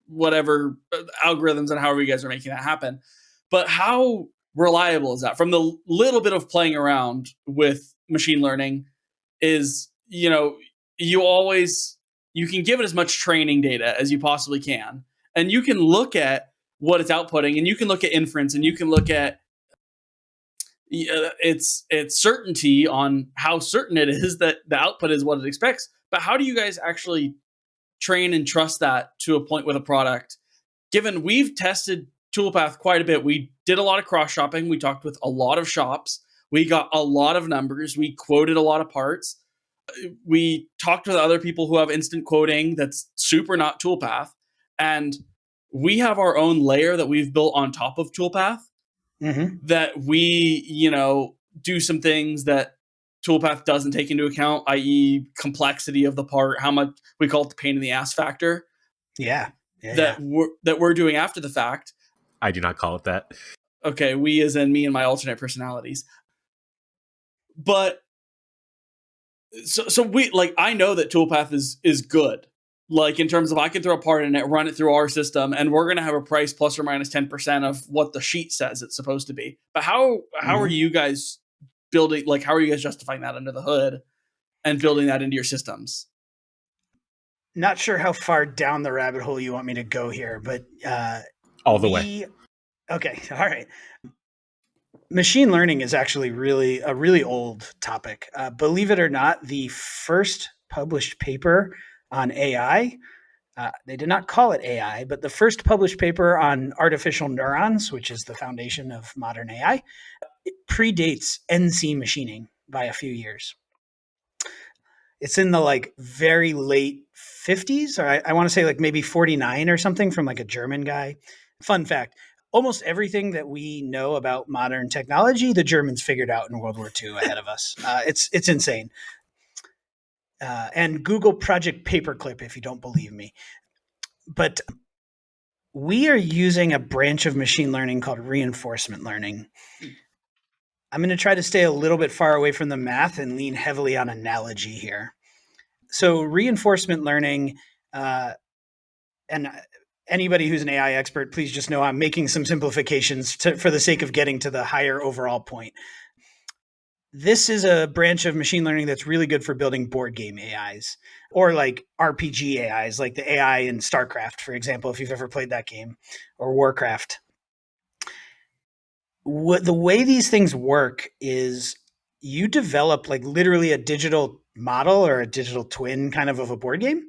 whatever algorithms and however you guys are making that happen. But how reliable is that? From the little bit of playing around with machine learning is, you can give it as much training data as you possibly can. And you can look at what it's outputting, and you can look at inference, and you can look at its certainty on how certain it is that the output is what it expects. But how do you guys actually train and trust that to a point with a product? Given we've tested Toolpath quite a bit, we did a lot of cross shopping. We talked with a lot of shops. We got a lot of numbers. We quoted a lot of parts. We talked with other people who have instant quoting that's super not Toolpath. And we have our own layer that we've built on top of Toolpath that we, do some things that Toolpath doesn't take into account, i.e. complexity of the part, how much we call it the pain in the ass factor. That we're doing after the fact. I do not call it that. Okay, we as in me and my alternate personalities. But so we I know that Toolpath is good. Like in terms of I can throw a part in it, run it through our system, and we're gonna have a price plus or minus 10% of what the sheet says it's supposed to be. But how are you guys building? Like, how are you guys justifying that under the hood and building that into your systems? Not sure how far down the rabbit hole you want me to go here, but all the way. Okay, all right. Machine learning is actually a really old topic. Believe it or not, the first published paper on AI, they did not call it AI, but the first published paper on artificial neurons, which is the foundation of modern AI, it predates NC machining by a few years. It's in the very late 50s, or I want to say maybe 49 or something, from a German guy. Fun fact, almost everything that we know about modern technology, the Germans figured out in World War II ahead of us. It's insane. And Google Project Paperclip if you don't believe me. But we are using a branch of machine learning called reinforcement learning. I'm going to try to stay a little bit far away from the math and lean heavily on analogy here. So reinforcement learning, and anybody who's an AI expert, please just know I'm making some simplifications for the sake of getting to the higher overall point. This is a branch of machine learning that's really good for building board game AIs, or RPG AIs, like the AI in StarCraft, for example, if you've ever played that game, or Warcraft. The way these things work is you develop literally a digital model or a digital twin kind of a board game.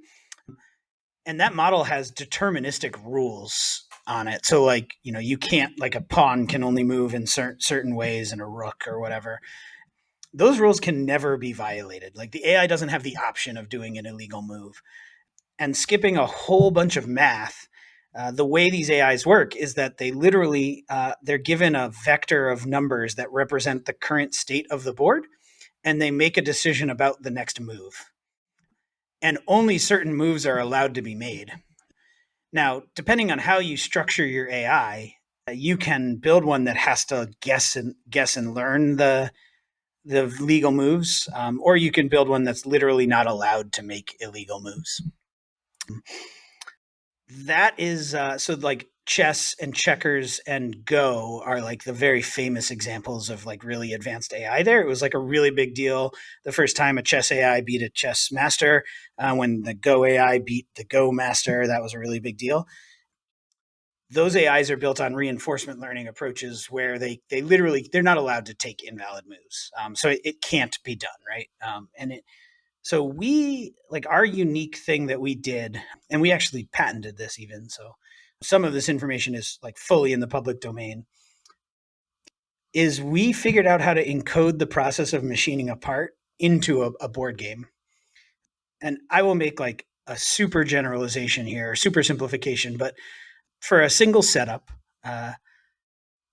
And that model has deterministic rules on it. So you can't, a pawn can only move in certain ways, and a rook or whatever. Those rules can never be violated. The AI doesn't have the option of doing an illegal move. And skipping a whole bunch of math, the way these AIs work is that they literally, they're given a vector of numbers that represent the current state of the board. and they make a decision about the next move. And only certain moves are allowed to be made. Now, depending on how you structure your AI, you can build one that has to guess and learn the legal moves, or you can build one that's literally not allowed to make illegal moves. That is so like chess and checkers and Go are like the very famous examples of like really advanced AI there. It was like a really big deal the first time a chess AI beat a chess master. When the Go AI beat the Go master, that was a really big deal. Those AIs are built on reinforcement learning approaches where they literally, they're not allowed to take invalid moves. So it can't be done, right? So we, like, our unique thing that we did, and we actually patented this even, so some of this information is like fully in the public domain, is we figured out how to encode the process of machining a part into a board game. And I will make like a super generalization here, or super simplification, but for a single setup,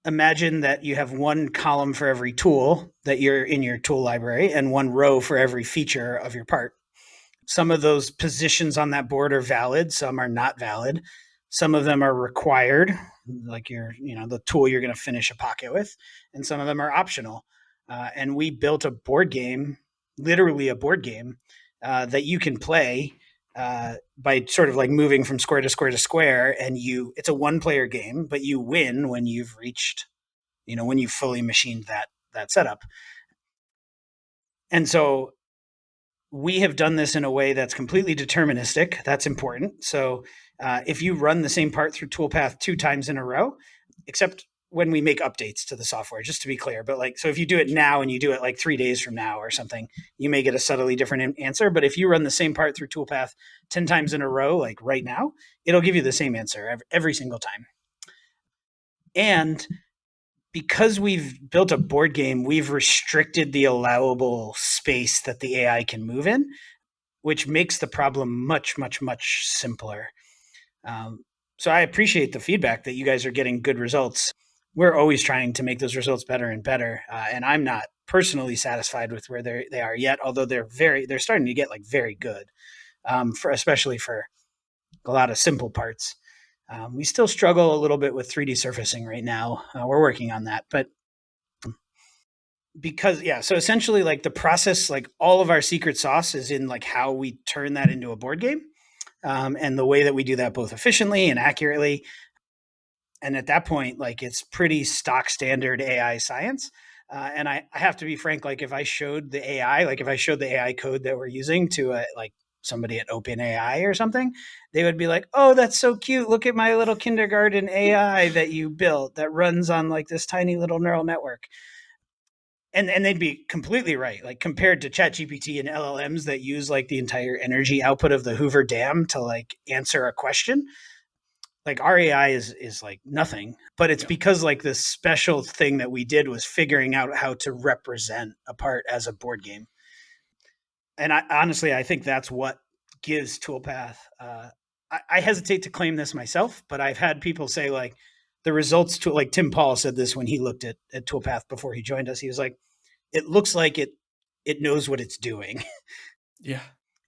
imagine that you have one column for every tool that you're in your tool library and one row for every feature of your part. Some of those positions on that board are valid, some are not valid. Some of them are required, like the tool you're going to finish a pocket with, and some of them are optional. And we built a board game, literally a board game, that you can play by sort of like moving from square to square to square. And it's a one-player game, but you win when you've reached, when you've fully machined that setup. And so we have done this in a way that's completely deterministic. That's important. So if you run the same part through Toolpath 2 times in a row, except when we make updates to the software, just to be clear. But so if you do it now and you do it like 3 days from now or something, you may get a subtly different answer. But if you run the same part through Toolpath 10 times in a row, like right now, it'll give you the same answer every single time. And because we've built a board game, we've restricted the allowable space that the AI can move in, which makes the problem much, much, much simpler. So I appreciate the feedback that you guys are getting good results. We're always trying to make those results better and better. And I'm not personally satisfied with where they are yet, although they're starting to get like very good, especially for a lot of simple parts. We still struggle a little bit with 3D surfacing right now. We're working on that, but so essentially like the process, like all of our secret sauce is in like how we turn that into a board game, and the way that we do that both efficiently and accurately. And at that point, like it's pretty stock standard AI science. And I have to be frank, like if I showed the AI code that we're using to like somebody at OpenAI or something, they would be like, "Oh, that's so cute. Look at my little kindergarten AI that you built that runs on like this tiny little neural network." And they'd be completely right. Like compared to ChatGPT and LLMs that use like the entire energy output of the Hoover Dam to like answer a question, like our AI is like nothing. But it's because like this special thing that we did was figuring out how to represent a part as a board game. And I think that's what gives Toolpath. I hesitate to claim this myself, but I've had people say like the results to like Tim Paul said this when he looked at Toolpath before he joined us. He was like, it looks like it knows what it's doing. Yeah.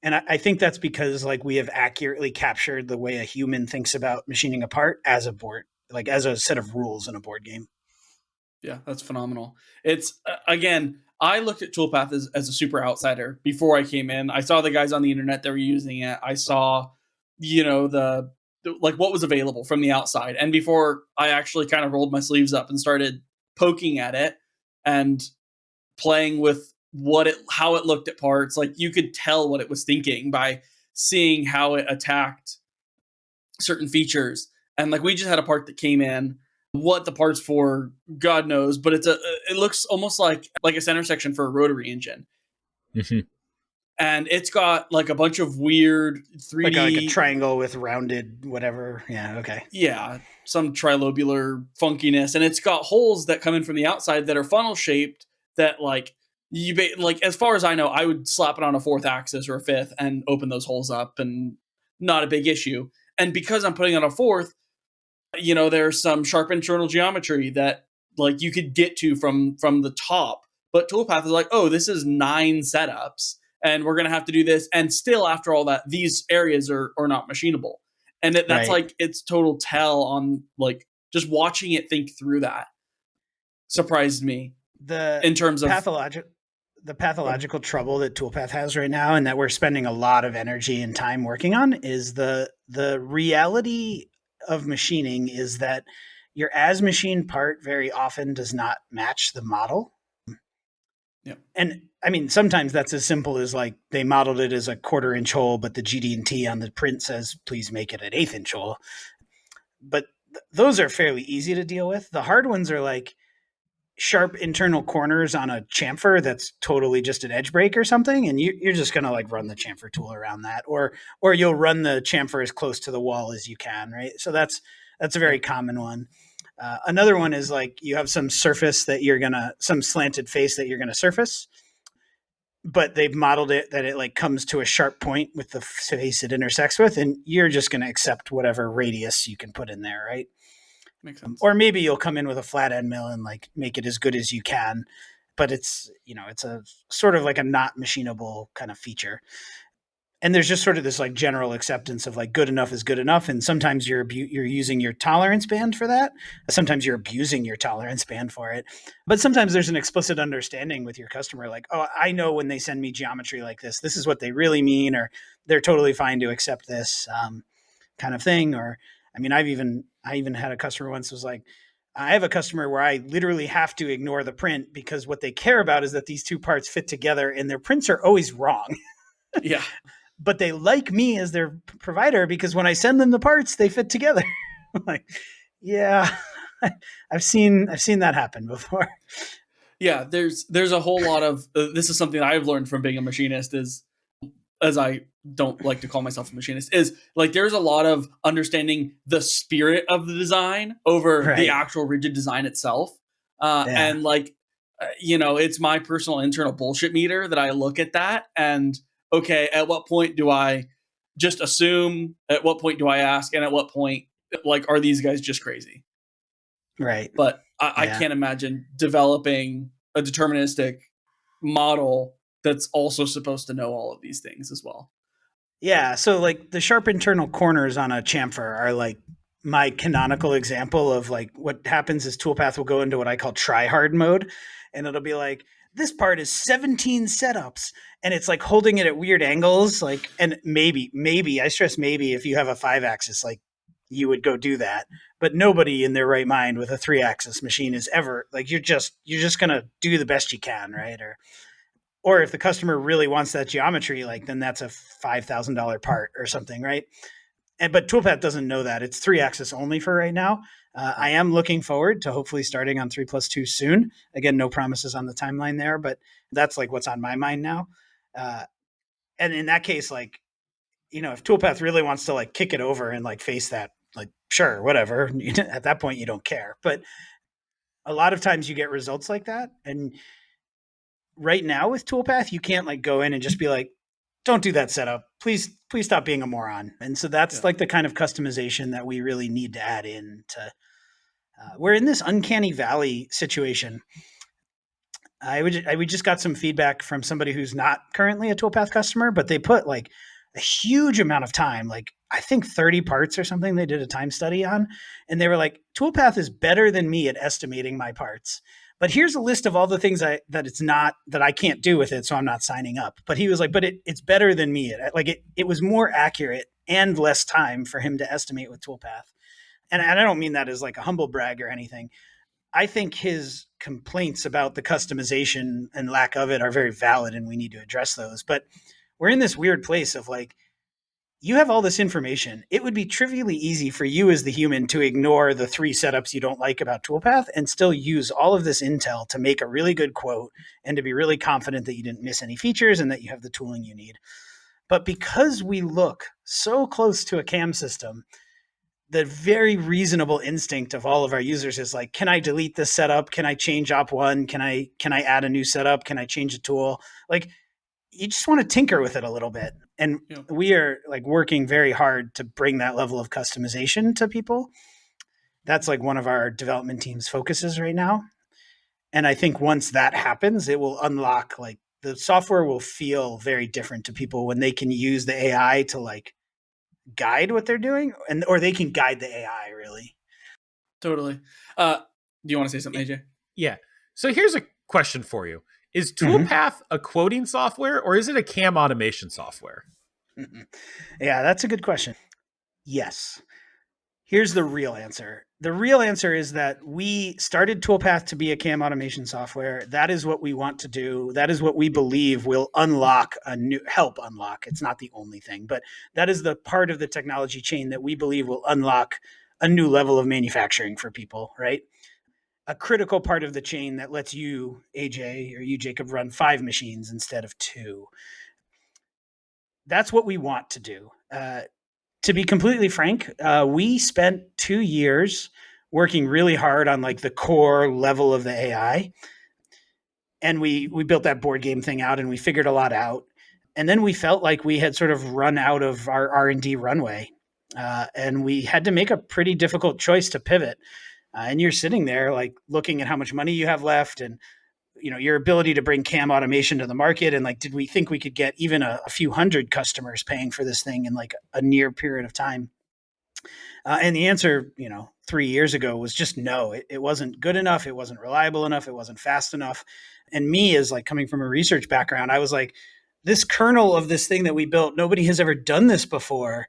And I think that's because like we have accurately captured the way a human thinks about machining a part as a board, like as a set of rules in a board game. Yeah, that's phenomenal. It's again, I looked at Toolpath as a super outsider before I came in. I saw the guys on the internet that were using it. I saw, the like what was available from the outside. And before I actually kind of rolled my sleeves up and started poking at it and playing with how it looked at parts, like you could tell what it was thinking by seeing how it attacked certain features. And like we just had a part that came in, what the part's for, God knows, but it looks almost like a center section for a rotary engine. Mm-hmm. And it's got like a bunch of weird 3D, like a triangle with rounded whatever. Yeah, okay. Yeah, some trilobular funkiness, and it's got holes that come in from the outside that are funnel shaped. That like as far as I know, I would slap it on a 4th axis or a 5th and open those holes up, and not a big issue. And because I'm putting on a 4th, there's some sharp internal geometry that like you could get to from the top, But Toolpath is like, oh, this is 9 setups, and we're going to have to do this. And still, after all that, these areas are not machinable. And that's Right. like its total tell on like just watching it think through that surprised me The in terms of pathological trouble that Toolpath has right now, and that we're spending a lot of energy and time working on, is the reality of machining is that your as machined part very often does not match the model. Yeah. And I mean, sometimes that's as simple as like they modeled it as a 1/4 inch hole, but the GD&T on the print says, please make it an 1/8 inch hole. But those are fairly easy to deal with. The hard ones are like sharp internal corners on a chamfer that's totally just an edge break or something, and you're just going to like run the chamfer tool around that, or you'll run the chamfer as close to the wall as you can, right? So that's a very common one. Another one is like you have some surface that some slanted face that you're gonna surface, but they've modeled it that it like comes to a sharp point with the face it intersects with, and you're just gonna accept whatever radius you can put in there, right? Makes sense. Or maybe you'll come in with a flat end mill and like make it as good as you can, but it's it's a sort of like a not machinable kind of feature. And there's just sort of this like general acceptance of like good enough is good enough, and sometimes you're using your tolerance band for that, sometimes you're abusing your tolerance band for it, but sometimes there's an explicit understanding with your customer, like, oh, I know when they send me geometry like this is what they really mean, or they're totally fine to accept this kind of thing. Or I mean, I even had a customer once was like, I have a customer where I literally have to ignore the print because what they care about is that these two parts fit together, and their prints are always wrong. Yeah. But they like me as their provider because when I send them the parts, they fit together. I'm like, yeah, I've seen that happen before. Yeah, there's a whole lot of this is something I've learned from being a machinist, is, as I don't like to call myself a machinist, is like there's a lot of understanding the spirit of the design over the actual rigid design itself. And like, it's my personal internal bullshit meter that I look at that and, okay, at what point do I just assume? At what point do I ask? And at what point, like, are these guys just crazy? Right. But I can't imagine developing a deterministic model that's also supposed to know all of these things as well. Yeah. So like the sharp internal corners on a chamfer are like my canonical example of like what happens is Toolpath will go into what I call try hard mode, and it'll be like, this part is 17 setups, and it's like holding it at weird angles, like, and maybe I stress maybe, if you have a 5-axis, like you would go do that, but nobody in their right mind with a 3-axis machine is ever like, you're just gonna do the best you can, right? Or if the customer really wants that geometry, like, then that's a $5,000 part or something, right? But Toolpath doesn't know that. It's 3-axis only for right now. I am looking forward to hopefully starting on 3+2 soon. Again, no promises on the timeline there, but that's like what's on my mind now. And in that case, like, if Toolpath really wants to like kick it over and like face that, like, sure, whatever. At that point, you don't care. But a lot of times you get results like that. And right now with Toolpath, you can't like go in and just be like, don't do that setup. Please stop being a moron. And so that's like the kind of customization that we really need to add in to. We're in this uncanny valley situation. We just got some feedback from somebody who's not currently a Toolpath customer, but they put like a huge amount of time, like I think 30 parts or something they did a time study on. And they were like, Toolpath is better than me at estimating my parts. But here's a list of all the things that I can't do with it, so I'm not signing up. But he was like, but it's better than me. It was more accurate and less time for him to estimate with Toolpath. And I don't mean that as like a humble brag or anything. I think his complaints about the customization and lack of it are very valid, and we need to address those. But we're in this weird place of like, you have all this information. It would be trivially easy for you as the human to ignore the 3 setups you don't like about Toolpath and still use all of this intel to make a really good quote and to be really confident that you didn't miss any features and that you have the tooling you need. But because we look so close to a CAM system, the very reasonable instinct of all of our users is like, can I delete this setup? Can I change op one? Can I add a new setup? Can I change a tool? Like, you just want to tinker with it a little bit. And we are like working very hard to bring that level of customization to people. That's like one of our development team's focuses right now. And I think once that happens, it will unlock, like, the software will feel very different to people when they can use the AI to like guide what they're doing, and or they can guide the AI really. Totally. Do you want to say something, AJ? Yeah. So here's a question for you. Is Mhm. Toolpath a quoting software or is it a CAM automation software? Yeah, that's a good question. Yes. Here's the real answer. The real answer is that we started Toolpath to be a CAM automation software. That is what we want to do. That is what we believe will help unlock. It's not the only thing, but that is the part of the technology chain that we believe will unlock a new level of manufacturing for people, right? A critical part of the chain that lets you, AJ, or you, Jacob, run 5 machines instead of 2. That's what we want to do. To be completely frank, we spent 2 years working really hard on like the core level of the AI, and we built that board game thing out, and we figured a lot out, and then we felt like we had sort of run out of our R&D runway, and we had to make a pretty difficult choice to pivot. And you're sitting there like looking at how much money you have left, and your ability to bring CAM automation to the market, and like, did we think we could get even a few hundred customers paying for this thing in like a near period of time? And the answer, 3 years ago was just no. It wasn't good enough. It wasn't reliable enough. It wasn't fast enough. And me, as like coming from a research background, I was like, this kernel of this thing that we built, nobody has ever done this before.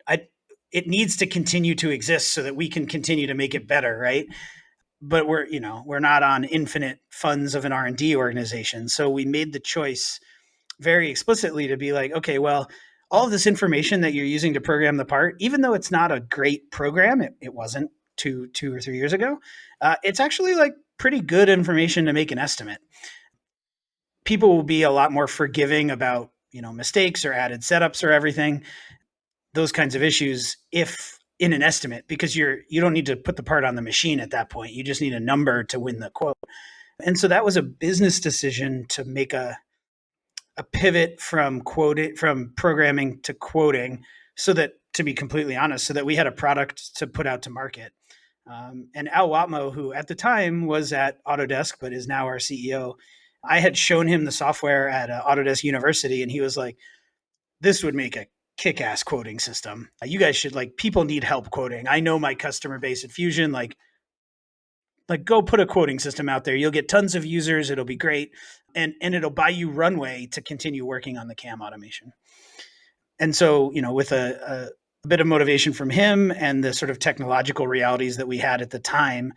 I It needs to continue to exist so that we can continue to make it better, right? But we're not on infinite funds of an R&D organization, so we made the choice very explicitly to be like, okay, well, all of this information that you're using to program the part, even though it's not a great program, it wasn't two or 3 years ago, it's actually like pretty good information to make an estimate. People will be a lot more forgiving about mistakes or added setups or everything, those kinds of issues, if in an estimate, because you don't need to put the part on the machine at that point. You just need a number to win the quote. And so that was a business decision to make a pivot from programming to quoting, so that, to be completely honest, so that we had a product to put out to market. And Al Watmo, who at the time was at Autodesk but is now our CEO, I had shown him the software at Autodesk University, and he was like, "This would make a kick-ass quoting system. You guys should, like, people need help quoting. I know my customer base at Fusion, like go put a quoting system out there. You'll get tons of users. It'll be great. And it'll buy you runway to continue working on the CAM automation." And so, with a bit of motivation from him and the sort of technological realities that we had at the time,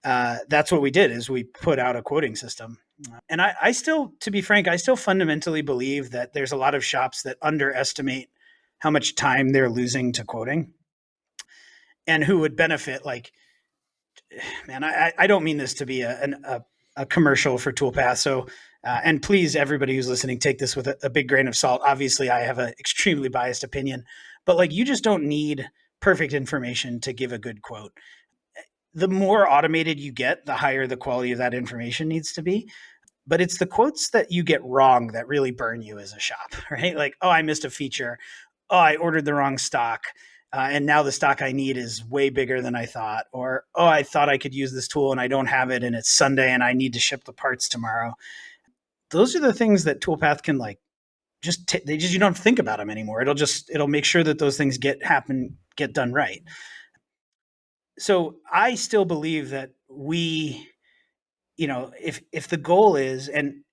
that's what we did, is we put out a quoting system. And I still, to be frank, I still fundamentally believe that there's a lot of shops that underestimate how much time they're losing to quoting, and who would benefit. Like, man, I don't mean this to be a commercial for Toolpath. So, and please, everybody who's listening, take this with a big grain of salt. Obviously, I have an extremely biased opinion, but like, you just don't need perfect information to give a good quote. The more automated you get, the higher the quality of that information needs to be. But it's the quotes that you get wrong that really burn you as a shop, right? Like, oh, I missed a feature. Oh, I ordered the wrong stock. And now the stock I need is way bigger than I thought. Or, oh, I thought I could use this tool and I don't have it, and it's Sunday and I need to ship the parts tomorrow. Those are the things that Toolpath can, like, you don't think about them anymore. It'll make sure that those things get done right. So I still believe that if the goal is, and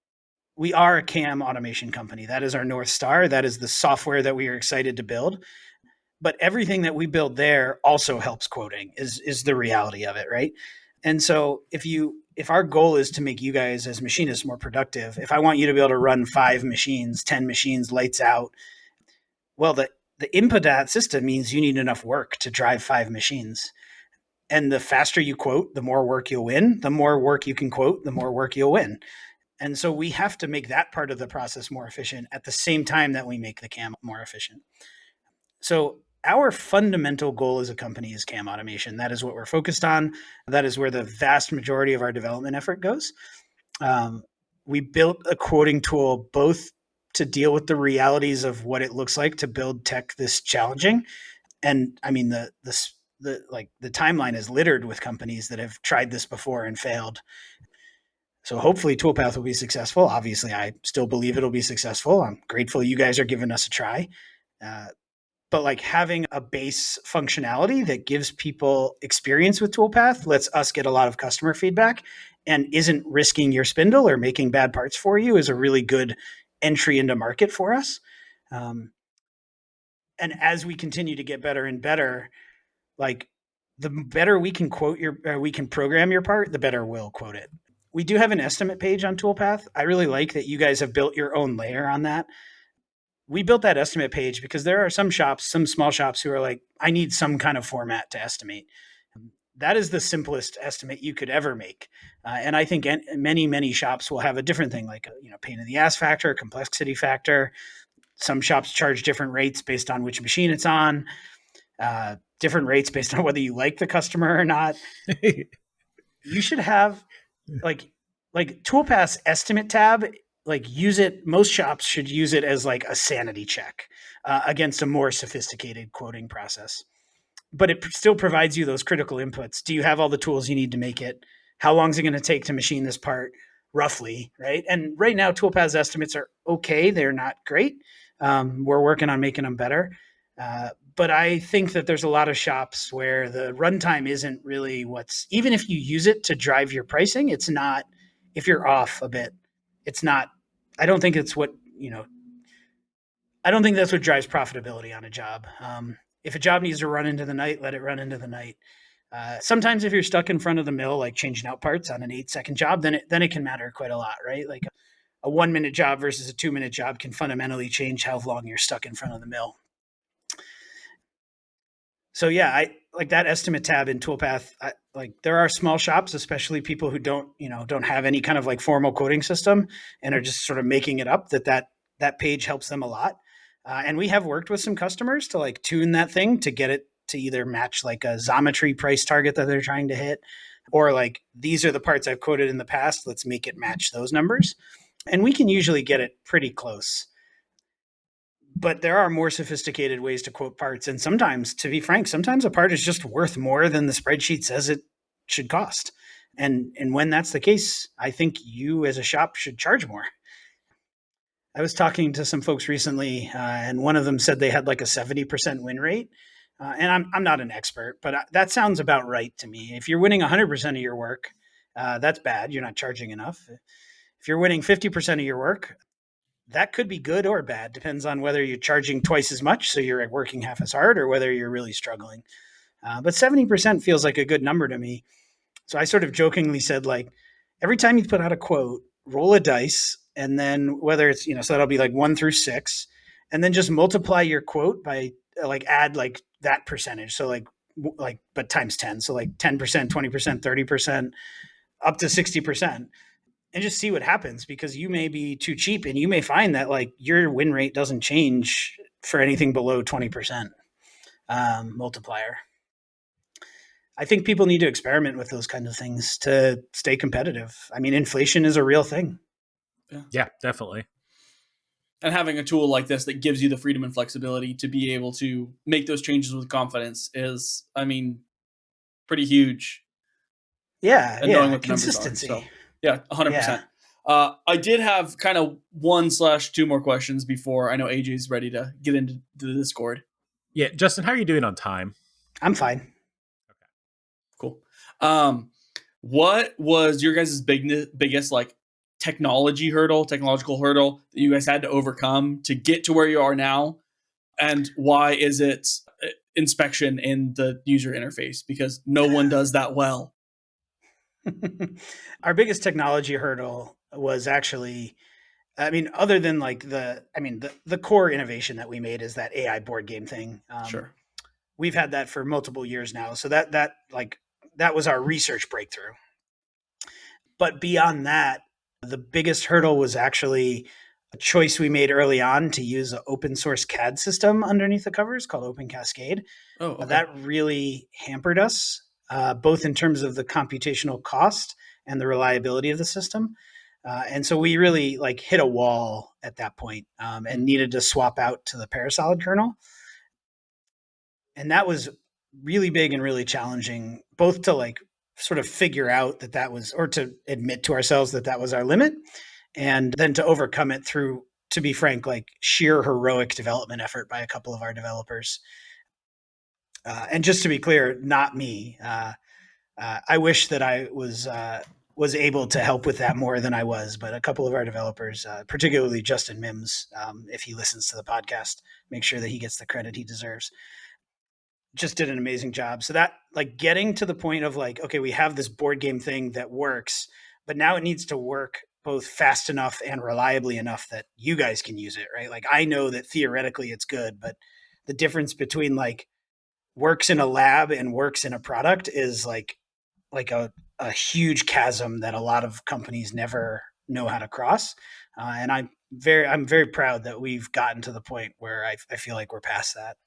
we are a CAM automation company, that is our North Star. That is the software that we are excited to build. But everything that we build there also helps quoting, is the reality of it, right? And so if our goal is to make you guys as machinists more productive, if I want you to be able to run 5 machines, 10 machines, lights out, well, the input to that system means you need enough work to drive 5 machines. And the faster you quote, the more work you'll win. The more work you can quote, the more work you'll win. And so we have to make that part of the process more efficient at the same time that we make the CAM more efficient. So our fundamental goal as a company is CAM automation. That is what we're focused on. That is where the vast majority of our development effort goes. We built a quoting tool both to deal with the realities of what it looks like to build tech this challenging. And I mean, the the timeline is littered with companies that have tried this before and failed. So hopefully Toolpath will be successful. Obviously, I still believe it'll be successful. I'm grateful you guys are giving us a try. But like having a base functionality that gives people experience with Toolpath lets us get a lot of customer feedback and isn't risking your spindle or making bad parts for you is a really good entry into market for us. And as we continue to get better and better, like the better we can we can program your part, the better we'll quote it. We do have an estimate page on Toolpath. I really like that you guys have built your own layer on that. We built that estimate page because there are some shops, some small shops who are like, I need some kind of format to estimate. That is the simplest estimate you could ever make. And I think many shops will have a different thing, like pain in the ass factor, complexity factor. Some shops charge different rates based on which machine it's on, different rates based on whether you like the customer or not. You should have like Toolpath's estimate tab, like use it. Most shops should use it as like a sanity check against a more sophisticated quoting process. But it still provides you those critical inputs. Do you have all the tools you need to make it? How long is it going to take to machine this part roughly, right? And right now, Toolpath's estimates are okay. They're not great. We're working on making them better. But I think that there's a lot of shops where the runtime isn't really even if you use it to drive your pricing, it's not, if you're off a bit, it's not, I don't think it's I don't think that's what drives profitability on a job. If a job needs to run into the night, let it run into the night. Sometimes if you're stuck in front of the mill, like changing out parts on an 8-second job, then it can matter quite a lot, right? Like a 1-minute job versus a 2-minute job can fundamentally change how long you're stuck in front of the mill. So yeah, I like that estimate tab in Toolpath. Like there are small shops, especially people who don't have any kind of like formal quoting system and are just sort of making it up, that page helps them a lot. And we have worked with some customers to like tune that thing to get it to either match like a Xometry price target that they're trying to hit, or like, these are the parts I've quoted in the past, let's make it match those numbers. And we can usually get it pretty close. But there are more sophisticated ways to quote parts. And sometimes, to be frank, sometimes a part is just worth more than the spreadsheet says it should cost. And when that's the case, I think you as a shop should charge more. I was talking to some folks recently, and one of them said they had like a 70% win rate. And I'm not an expert, but that sounds about right to me. If you're winning 100% of your work, that's bad. You're not charging enough. If you're winning 50% of your work, that could be good or bad. Depends on whether you're charging twice as much, so you're working half as hard, or whether you're really struggling. But 70% feels like a good number to me. So I sort of jokingly said, like, every time you put out a quote, roll a dice, and then whether it's, so that'll be like 1 through 6, and then just multiply your quote by like add like that percentage. So but times 10. So like 10%, 20%, 30%, up to 60%. And just see what happens, because you may be too cheap and you may find that like your win rate doesn't change for anything below 20% multiplier. I think people need to experiment with those kinds of things to stay competitive. I mean, inflation is a real thing. Yeah, definitely. And having a tool like this that gives you the freedom and flexibility to be able to make those changes with confidence is, I mean, pretty huge. Yeah, and knowing what the consistency. Numbers are. So, yeah, 100%. I did have kind of 1/2 more questions before I know AJ's ready to get into the Discord. Yeah, Justin, how are you doing on time? I'm fine. Okay, cool. What was your guys' biggest like technological hurdle that you guys had to overcome to get to where you are now? And why is it inspection in the user interface? Because no one does that well. Our biggest technology hurdle was actually, other than like the core innovation that we made is that AI board game thing. Sure. We've had that for multiple years now. So that was our research breakthrough. But beyond that, the biggest hurdle was actually a choice we made early on to use an open source CAD system underneath the covers called Open Cascade. Oh, okay. That really hampered us, both in terms of the computational cost and the reliability of the system. And so we really like hit a wall at that point, and needed to swap out to the Parasolid kernel. And that was really big and really challenging, both to like sort of figure out that was, or to admit to ourselves that was our limit, and then to overcome it through, to be frank, like sheer heroic development effort by a couple of our developers. And just to be clear, not me. I wish that I was able to help with that more than I was, but a couple of our developers, particularly Justin Mims, if he listens to the podcast, make sure that he gets the credit he deserves, just did an amazing job. So that, like, getting to the point of like, okay, we have this board game thing that works, but now it needs to work both fast enough and reliably enough that you guys can use it, right? Like, I know that theoretically it's good, but the difference between like works in a lab and works in a product is like a huge chasm that a lot of companies never know how to cross. And I'm very proud that we've gotten to the point where I feel like we're past that.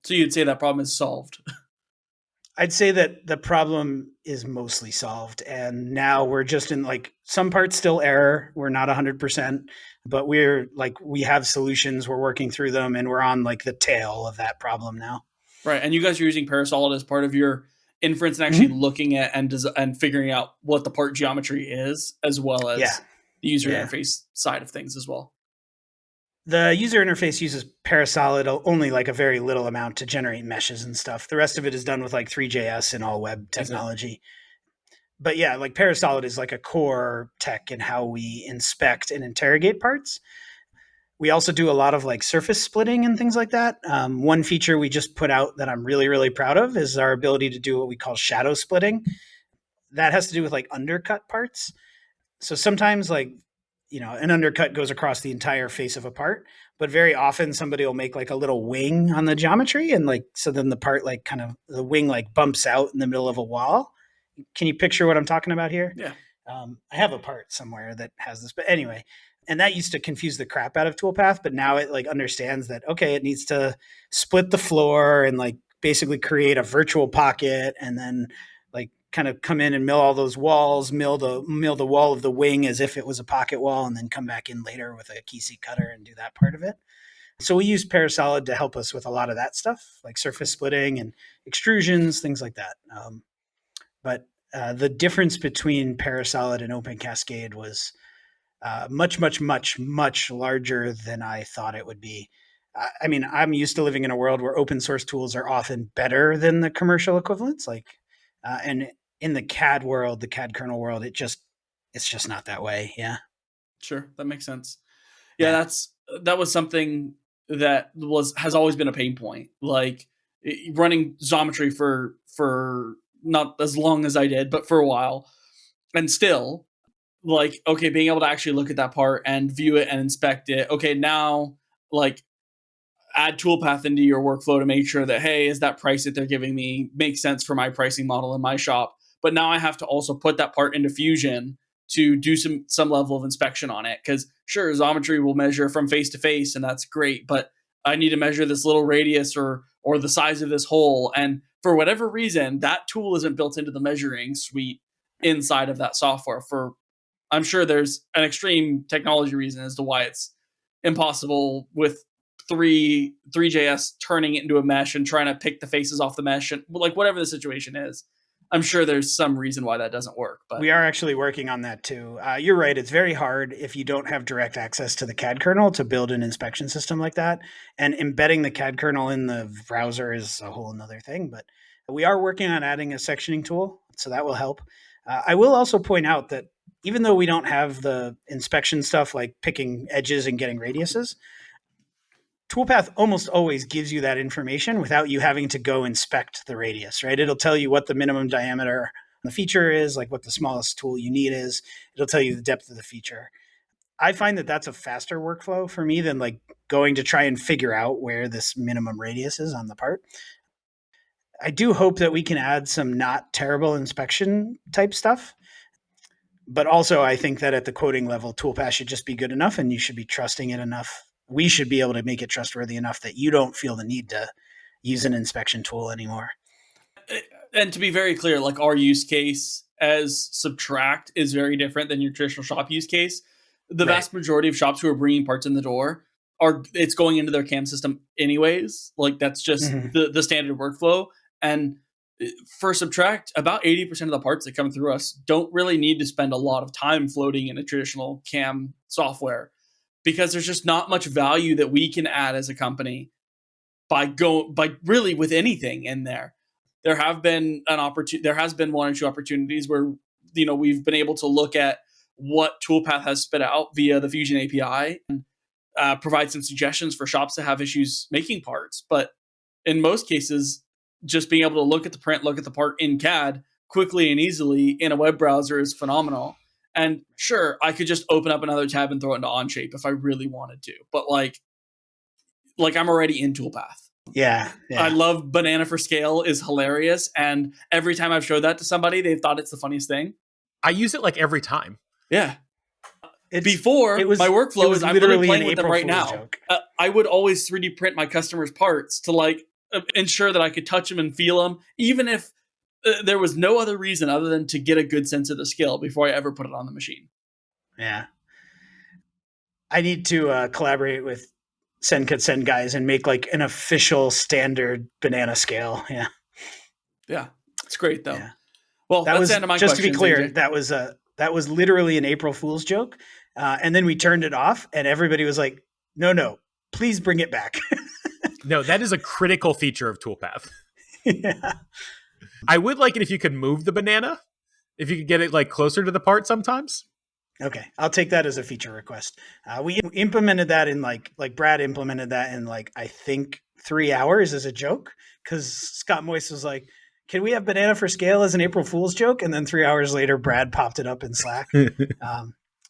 So you'd say that problem is solved. I'd say that the problem is mostly solved, and now we're just in like some parts still error. We're not 100%, but we're like, we have solutions. We're working through them, and we're on like the tail of that problem now. Right. And you guys are using Parasolid as part of your inference and actually looking at and figuring out what the part geometry is, as well as the user interface side of things as well. The user interface uses Parasolid only like a very little amount to generate meshes and stuff. The rest of it is done with like Three.js and all web technology. But yeah, like Parasolid is like a core tech in how we inspect and interrogate parts. We also do a lot of like surface splitting and things like that. One feature we just put out that I'm really, really proud of is our ability to do what we call shadow splitting. That has to do with like undercut parts. So sometimes like, you know, an undercut goes across the entire face of a part, but very often somebody will make like a little wing on the geometry, and like, so then the part like kind of, the wing like bumps out in the middle of a wall. Can you picture what I'm talking about here? Yeah. I have a part somewhere that has this, but anyway, and that used to confuse the crap out of Toolpath, but now it like understands that, okay, it needs to split the floor and like basically create a virtual pocket, and then like kind of come in and mill all those walls, mill the wall of the wing as if it was a pocket wall, and then come back in later with a key seat cutter and do that part of it. So we use Parasolid to help us with a lot of that stuff, like surface splitting and extrusions, things like that. But the difference between Parasolid and Open Cascade was much larger than I thought it would be. I mean, I'm used to living in a world where open source tools are often better than the commercial equivalents. Like, and in the CAD world, the CAD kernel world, it's just not that way. Yeah. Sure. That makes sense. Yeah. That was something that has always been a pain point. Like running Xometry for not as long as I did, but for a while. And still, like, okay, being able to actually look at that part and view it and inspect it. Okay, now, like, add Toolpath into your workflow to make sure that, hey, is that price that they're giving me makes sense for my pricing model in my shop? But now I have to also put that part into Fusion to do some level of inspection on it. Because sure, Xometry will measure from face to face, and that's great, but I need to measure this little radius or the size of this hole. And for whatever reason, that tool isn't built into the measuring suite inside of that software. I'm sure there's an extreme technology reason as to why it's impossible with Three.js turning it into a mesh and trying to pick the faces off the mesh, and like whatever the situation is. I'm sure there's some reason why that doesn't work. But we are actually working on that too. You're right. It's very hard if you don't have direct access to the CAD kernel to build an inspection system like that. And embedding the CAD kernel in the browser is a whole another thing. But we are working on adding a sectioning tool, so that will help. I will also point out that even though we don't have the inspection stuff like picking edges and getting radiuses, Toolpath almost always gives you that information without you having to go inspect the radius, right? It'll tell you what the minimum diameter on the feature is, like what the smallest tool you need is. It'll tell you the depth of the feature. I find that that's a faster workflow for me than like going to try and figure out where this minimum radius is on the part. I do hope that we can add some not terrible inspection type stuff. But also, I think that at the quoting level, Toolpath should just be good enough, and you should be trusting it enough. We should be able to make it trustworthy enough that you don't feel the need to use an inspection tool anymore. And to be very clear, like our use case as Subtract is very different than your traditional shop use case. The vast majority of shops who are bringing parts in the door it's going into their CAM system anyways. Like that's just the standard workflow. And for Subtract, about 80% of the parts that come through us don't really need to spend a lot of time floating in a traditional CAM software, because there's just not much value that we can add as a company by really with anything in there. There has been one or two opportunities where we've been able to look at what Toolpath has spit out via the Fusion API and provide some suggestions for shops that have issues making parts. But in most cases, just being able to look at the print, look at the part in CAD quickly and easily in a web browser is phenomenal. And sure, I could just open up another tab and throw it into Onshape if I really wanted to. But like I'm already in Toolpath. Yeah. I love Banana for Scale is hilarious. And every time I've showed that to somebody, they've thought it's the funniest thing. I use it like every time. Yeah. My workflow is I'm literally playing with them right now. I would always 3D print my customers' parts to like ensure that I could touch them and feel them, even if there was no other reason other than to get a good sense of the skill before I ever put it on the machine. Yeah. I need to collaborate with Send guys and make like an official standard banana scale. Yeah. Yeah. It's great though. Yeah. Well, that's the end of my just to be clear, AJ. That was literally an April Fool's joke. And then we turned it off and everybody was like, no, please bring it back. No, that is a critical feature of Toolpath. Yeah. I would like it if you could move the banana, if you could get it like closer to the part sometimes. Okay, I'll take that as a feature request. We implemented that in like Brad implemented that in like, I think 3 hours as a joke, because Scott Moyse was like, can we have Banana for Scale as an April Fool's joke? And then 3 hours later, Brad popped it up in Slack.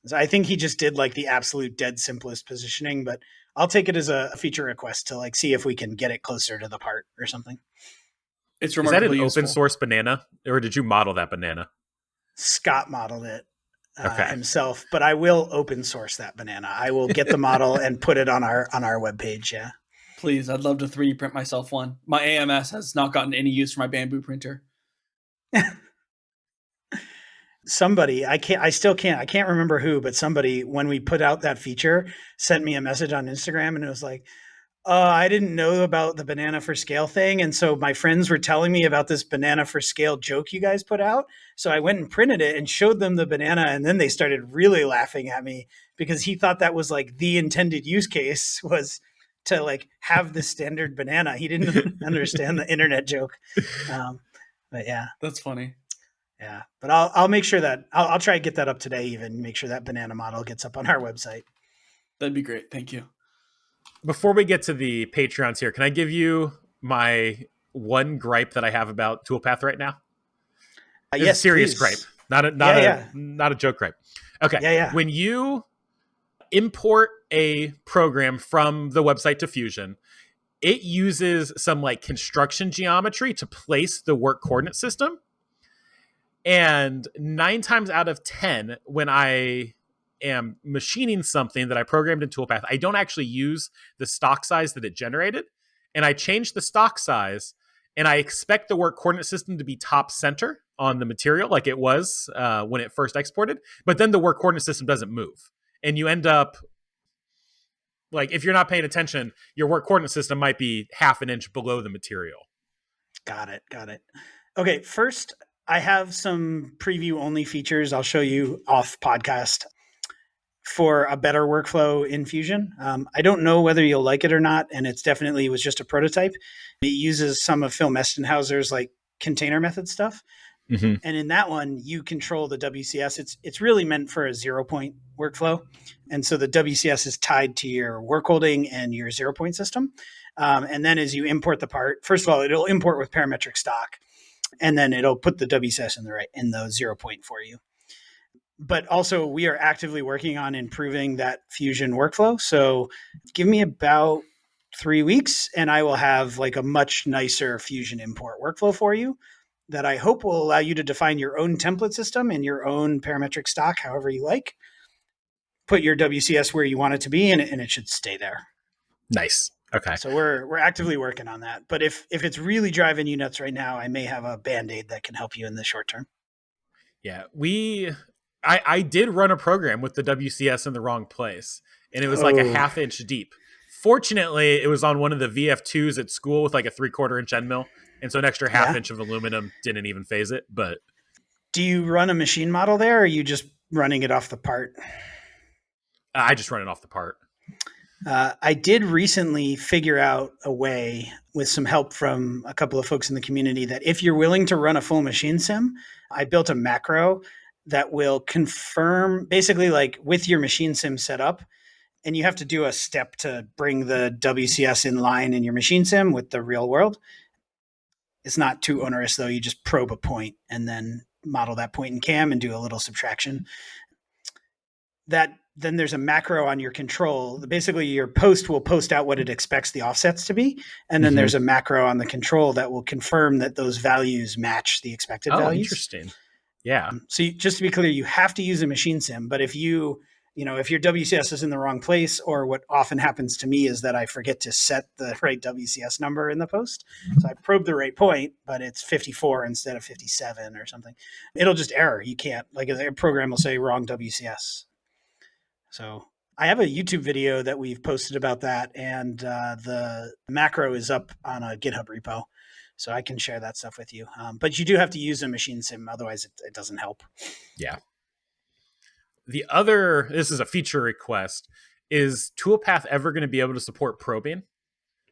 So I think he just did like the absolute dead simplest positioning, but I'll take it as a feature request to like see if we can get it closer to the part or something. It's remarkably Is that an useful. open source banana, or did you model that banana? Scott modeled it. Himself, but I will open source that banana. I will get the model and put it on our webpage. Yeah, please. I'd love to 3D print myself one. My AMS has not gotten any use for my bamboo printer. Somebody, I can't remember who, but somebody, when we put out that feature, sent me a message on Instagram and it was like, I didn't know about the Banana for Scale thing. And so my friends were telling me about this Banana for Scale joke you guys put out. So I went and printed it and showed them the banana. And then they started really laughing at me because he thought that was like the intended use case was to like have the standard banana. He didn't understand the internet joke. But yeah, that's funny. Yeah. But I'll make sure that I'll try to get that up today, even make sure that banana model gets up on our website. That'd be great. Thank you. Before we get to the Patreons here, can I give you my one gripe that I have about Toolpath right now? Yes, a serious please. gripe, not a joke gripe. Okay. Yeah. When you import a program from the website to Fusion, it uses some like construction geometry to place the work coordinate system. And 9 times out of 10, when I am machining something that I programmed in Toolpath, I don't actually use the stock size that it generated. And I change the stock size, and I expect the work coordinate system to be top center on the material like it was when it first exported. But then the work coordinate system doesn't move. And you end up, like, if you're not paying attention, your work coordinate system might be half an inch below the material. Got it. Okay, first, I have some preview-only features I'll show you off podcast for a better workflow in Fusion. I don't know whether you'll like it or not, and it was just a prototype. It uses some of Phil Mestenhauser's like container method stuff. Mm-hmm. And in that one, you control the WCS. It's really meant for a 0-point workflow. And so the WCS is tied to your work holding and your 0-point system. And then as you import the part, first of all, it'll import with parametric stock. And then it'll put the WCS in the 0-point for you. But also, we are actively working on improving that Fusion workflow. So give me about 3 weeks, and I will have like a much nicer Fusion import workflow for you that I hope will allow you to define your own template system and your own parametric stock, however you like. Put your WCS where you want it to be, and it should stay there. Nice. Okay. So we're actively working on that. But if it's really driving you nuts right now, I may have a Band-Aid that can help you in the short term. Yeah, I did run a program with the WCS in the wrong place, and it was like a half inch deep. Fortunately, it was on one of the VF2s at school with like a 3/4 inch end mill. And so an extra half Yeah. inch of aluminum didn't even phase it. But Do you run a machine model there, or are you just running it off the part? I just run it off the part. I did recently figure out a way with some help from a couple of folks in the community that if you're willing to run a full machine sim, I built a macro that will confirm basically like with your machine sim set up. And you have to do a step to bring the WCS in line in your machine sim with the real world. It's not too onerous though. You just probe a point and then model that point in CAM and do a little subtraction. That then there's a macro on your control. Basically, your post will post out what it expects the offsets to be, and then there's a macro on the control that will confirm that those values match the expected values. Interesting. Yeah. So just to be clear, you have to use a machine sim, but if you know, if your WCS is in the wrong place, or what often happens to me is that I forget to set the right WCS number in the post. So I probe the right point, but it's 54 instead of 57 or something. It'll just error. You can't, like a program will say wrong WCS. So I have a YouTube video that we've posted about that, and the macro is up on a GitHub repo. So I can share that stuff with you. But you do have to use a machine sim, otherwise it doesn't help. Yeah. This is a feature request. Is Toolpath ever going to be able to support probing?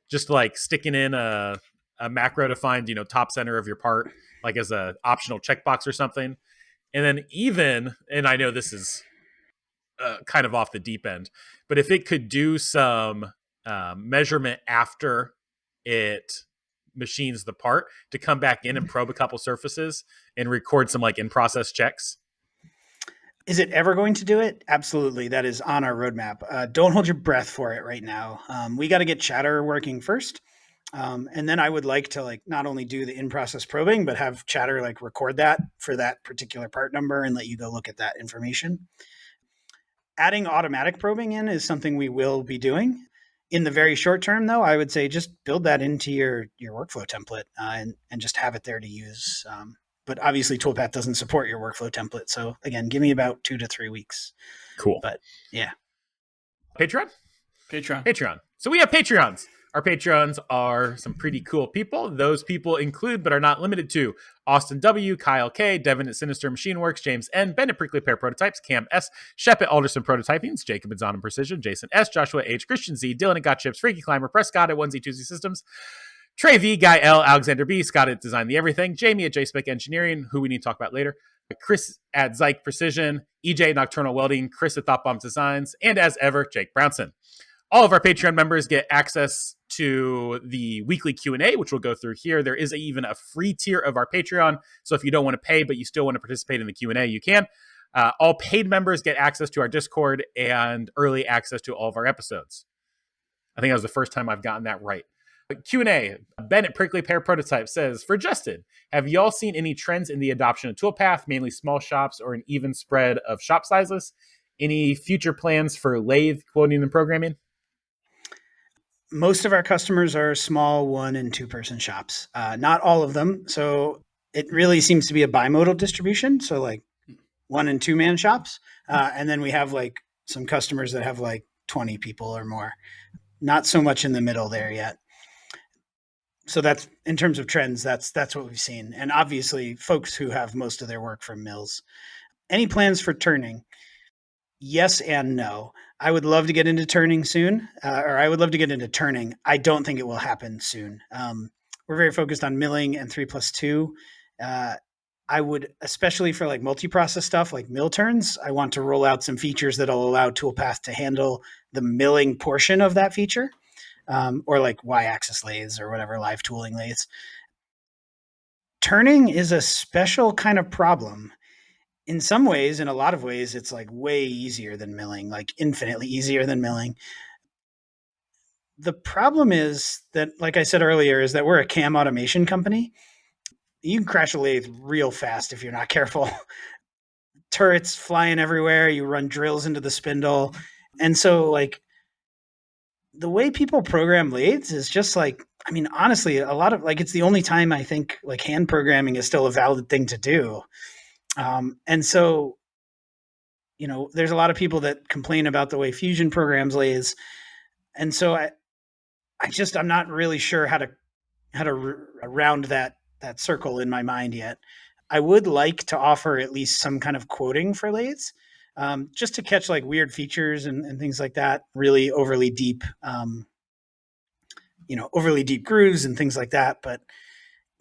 Just like sticking in a macro to find, top center of your part, like as a optional checkbox or something. And then and I know this is kind of off the deep end, but if it could do some measurement after it machines the part to come back in and probe a couple surfaces and record some like in-process checks. Is it ever going to do it? Absolutely. That is on our roadmap. Don't hold your breath for it right now. We got to get Chatter working first. And then I would like to like not only do the in-process probing, but have Chatter like record that for that particular part number and let you go look at that information. Adding automatic probing in is something we will be doing. In the very short term, though, I would say just build that into your workflow template and just have it there to use. But obviously, Toolpath doesn't support your workflow template. So again, give me about 2 to 3 weeks. Cool. But yeah. Patreon. So we have Patreons. Our Patreons are some pretty cool people. Those people include, but are not limited to, Austin W., Kyle K., Devin at Sinister Machine Works, James N., Ben at Prickly Pear Prototypes, Cam S., Shep at Alderson Prototypings, Jacob at Zon and Precision, Jason S., Joshua H., Christian Z., Dylan at Got Chips, Freaky Climber, Prescott at 1Z2Z Systems, Trey V., Guy L., Alexander B., Scott at Design the Everything, Jamie at JSpec Engineering, who we need to talk about later, Chris at Zyke Precision, EJ at Nocturnal Welding, Chris at Thought Bomb Designs, and as ever, Jake Brownson. All of our Patreon members get access to the weekly Q&A, which we'll go through here. There is even a free tier of our Patreon. So if you don't want to pay, but you still want to participate in the Q&A, you can. All paid members get access to our Discord and early access to all of our episodes. I think that was the first time I've gotten that right. Q&A. Ben at Prickly Pear Prototype says, for Justin, have y'all seen any trends in the adoption of Toolpath, mainly small shops or an even spread of shop sizes? Any future plans for lathe quoting and programming? Most of our customers are small 1 and 2 person shops. Not all of them. So it really seems to be a bimodal distribution. So like 1 and 2 man shops. And then we have like some customers that have like 20 people or more. Not so much in the middle there yet. So that's in terms of trends, that's what we've seen. And obviously folks who have most of their work from mills. Any plans for turning? Yes and no. I would love to get into turning soon, or I would love to get into turning. I don't think it will happen soon. We're very focused on milling and 3+2. I would, especially for like multi-process stuff like mill turns, I want to roll out some features that'll allow Toolpath to handle the milling portion of that feature, or like Y-axis lathes or whatever, live tooling lathes. Turning is a special kind of problem. In some ways, in a lot of ways, it's like way easier than milling, like infinitely easier than milling. The problem is that, like I said earlier, is that we're a CAM automation company. You can crash a lathe real fast if you're not careful. Turrets flying everywhere. You run drills into the spindle. And so like the way people program lathes is just like, I mean, honestly, a lot of like, it's the only time I think like hand programming is still a valid thing to do. And so, there's a lot of people that complain about the way Fusion programs lathes. And so I'm not really sure how to round that circle in my mind yet. I would like to offer at least some kind of quoting for lathes, just to catch like weird features and things like that. Really overly deep, overly deep grooves and things like that. But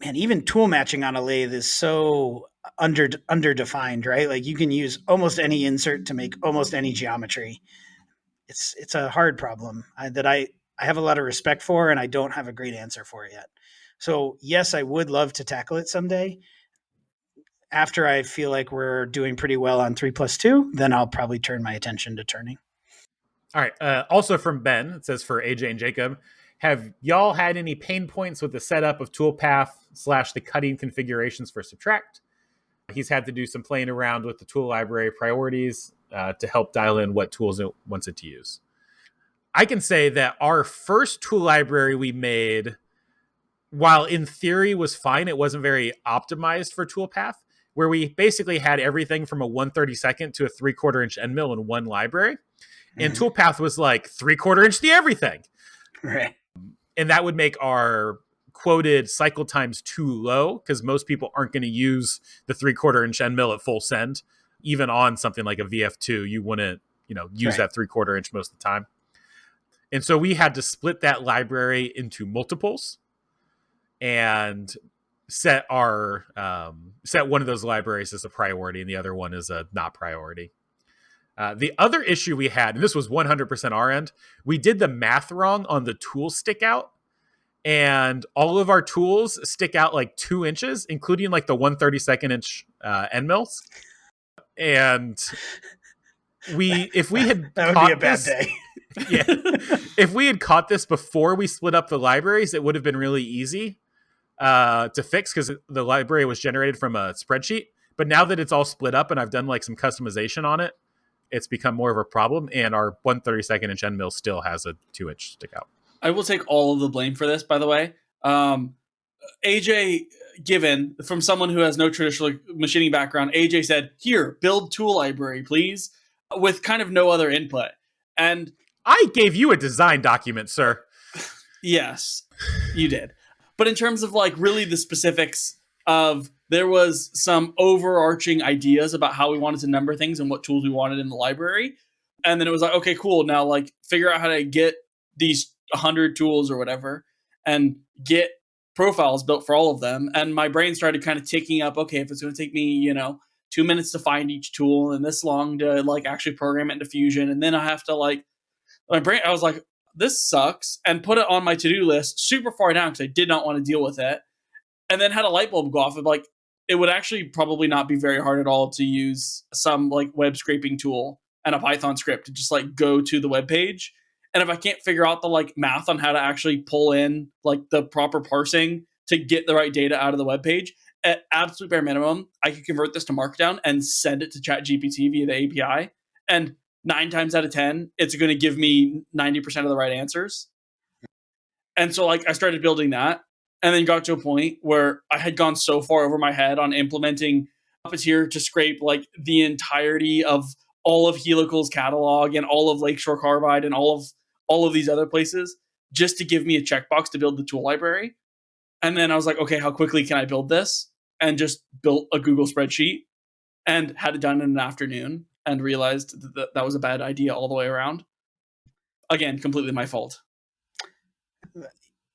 man, even tool matching on a lathe is so underdefined, right? Like you can use almost any insert to make almost any geometry. It's a hard problem that I have a lot of respect for, and I don't have a great answer for it yet. So yes, I would love to tackle it someday. After I feel like we're doing pretty well on 3+2, then I'll probably turn my attention to turning. All right. Also from Ben, it says for AJ and Jacob, have y'all had any pain points with the setup of Toolpath / the cutting configurations for Subtract? He's had to do some playing around with the tool library priorities to help dial in what tools it wants it to use. I can say that our first tool library we made, while in theory was fine, it wasn't very optimized for Toolpath, where we basically had everything from a 1/32 to a 3/4 inch end mill in one library. And Toolpath was like 3/4 inch the everything. Right. And that would make our quoted cycle times too low because most people aren't going to use the 3/4 inch end mill at full send. Even on something like a VF2, you wouldn't, use that 3/4 inch most of the time. And so we had to split that library into multiples and set one of those libraries as a priority and the other one as a not priority. The other issue we had, and this was 100% our end, we did the math wrong on the tool stick out, and all of our tools stick out like 2 inches, including like the 1/32 inch end mills. And if we had that would be a bad day. Yeah, if we had caught this before we split up the libraries, it would have been really easy to fix because the library was generated from a spreadsheet. But now that it's all split up and I've done like some customization on it, it's become more of a problem. And our 1/32 inch end mill still has a 2 inch stick out. I will take all of the blame for this, by the way. AJ, given from someone who has no traditional machining background, AJ said, "Here, build tool library, please," with kind of no other input. And I gave you a design document, sir. Yes, you did. But in terms of like really the specifics of, there was some overarching ideas about how we wanted to number things and what tools we wanted in the library. And then it was like, okay, cool. Now like figure out how to get these 100 tools or whatever and get profiles built for all of them. And my brain started kind of ticking up, okay, if it's going to take me, 2 minutes to find each tool and this long to like actually program it into Fusion. And then I have to like, I was like, this sucks, and put it on my to-do list super far down because I did not want to deal with it. And then had a light bulb go off of like, it would actually probably not be very hard at all to use some like web scraping tool and a Python script to just like go to the web page. And if I can't figure out the like math on how to actually pull in like the proper parsing to get the right data out of the web page, at absolute bare minimum, I could convert this to Markdown and send it to ChatGPT via the API. And 9 times out of 10, it's going to give me 90% of the right answers. And so like I started building that and then got to a point where I had gone so far over my head on implementing Puppeteer to scrape like the entirety of all of Helical's catalog and all of Lakeshore Carbide and all of these other places just to give me a checkbox to build the tool library. And then I was like, okay, how quickly can I build this? And just built a Google spreadsheet and had it done in an afternoon and realized that was a bad idea all the way around. Again, completely my fault.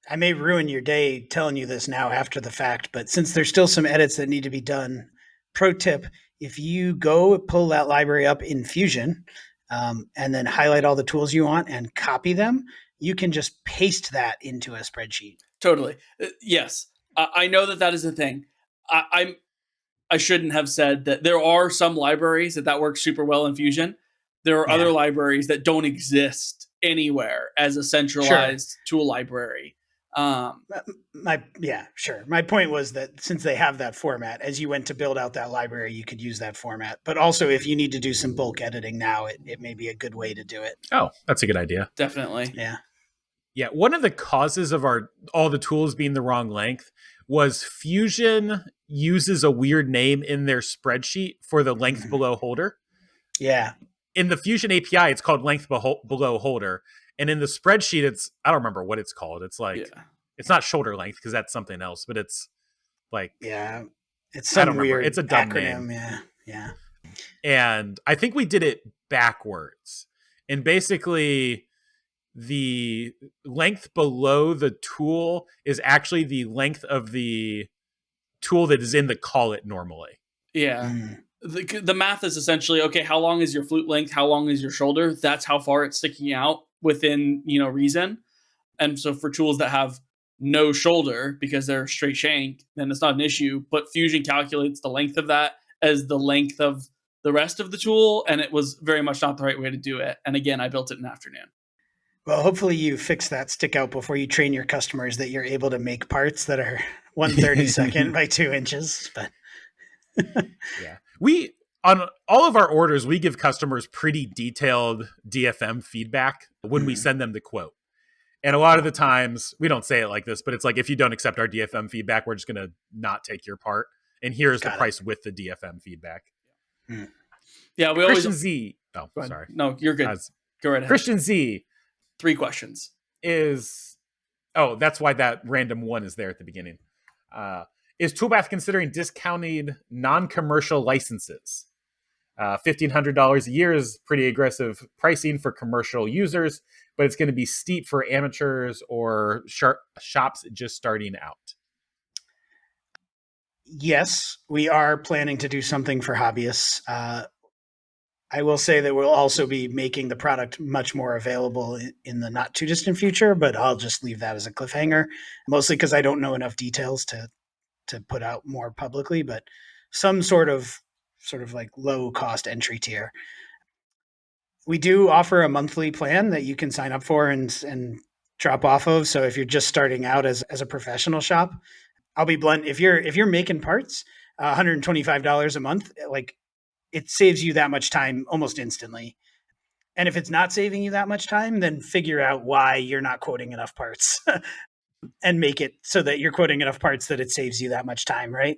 I may ruin your day telling you this now after the fact, but since there's still some edits that need to be done, pro tip, if you go pull that library up in Fusion and then highlight all the tools you want and copy them, you can just paste that into a spreadsheet. Totally. Yes. I know that is a thing. I shouldn't have said that there are some libraries that works super well in Fusion. There are other libraries that don't exist anywhere as a centralized tool library. My point was that since they have that format, as you went to build out that library, you could use that format. But also, if you need to do some bulk editing now, it may be a good way to do it. Oh, that's a good idea. Definitely. Yeah. Yeah. One of the causes of all the tools being the wrong length was Fusion uses a weird name in their spreadsheet for the length below holder. Yeah. In the Fusion API, it's called length below holder. And in the spreadsheet, I don't remember what it's called. It's like, Yeah. it's not shoulder length because that's something else, but it's like, Yeah. It's I some don't remember. weird It's a dumb acronym. name. Yeah. Yeah. And I think we did it backwards. And basically, the length below the tool is actually the length of the tool that is in the collet normally. Yeah. The math is essentially, okay, how long is your flute length? How long is your shoulder? That's how far it's sticking out within, reason. And so for tools that have no shoulder because they're straight shank, then it's not an issue. But Fusion calculates the length of that as the length of the rest of the tool. And it was very much not the right way to do it. And again, I built it in an afternoon. Well, hopefully you fix that stick out before you train your customers that you're able to make parts that are 1/32 by 2 inches. But yeah, we on all of our orders, we give customers pretty detailed DFM feedback when we send them the quote. And a lot of the times, we don't say it like this, but it's like, if you don't accept our DFM feedback, we're just going to not take your part. And here's the price with the DFM feedback. Yeah, we Christian always. Z. Oh, sorry. No, you're good. Go right ahead. Christian Z. 3 questions. That's why that random one is there at the beginning. Is Toolpath considering discounted non-commercial licenses? $1,500 a year is pretty aggressive pricing for commercial users, but it's going to be steep for amateurs or shops just starting out. yes, we are planning to do something for hobbyists. I will say that we'll also be making the product much more available in the not too distant future, but I'll just leave that as a cliffhanger, mostly because I don't know enough details to put out more publicly, but some sort of like low cost entry tier. We do offer a monthly plan that you can sign up for and drop off of. So if you're just starting out as a professional shop, I'll be blunt. If you're making parts, $125 a month, like, it saves you that much time almost instantly. And if it's not saving you that much time, then figure out why you're not quoting enough parts and make it so that you're quoting enough parts that it saves you that much time, right?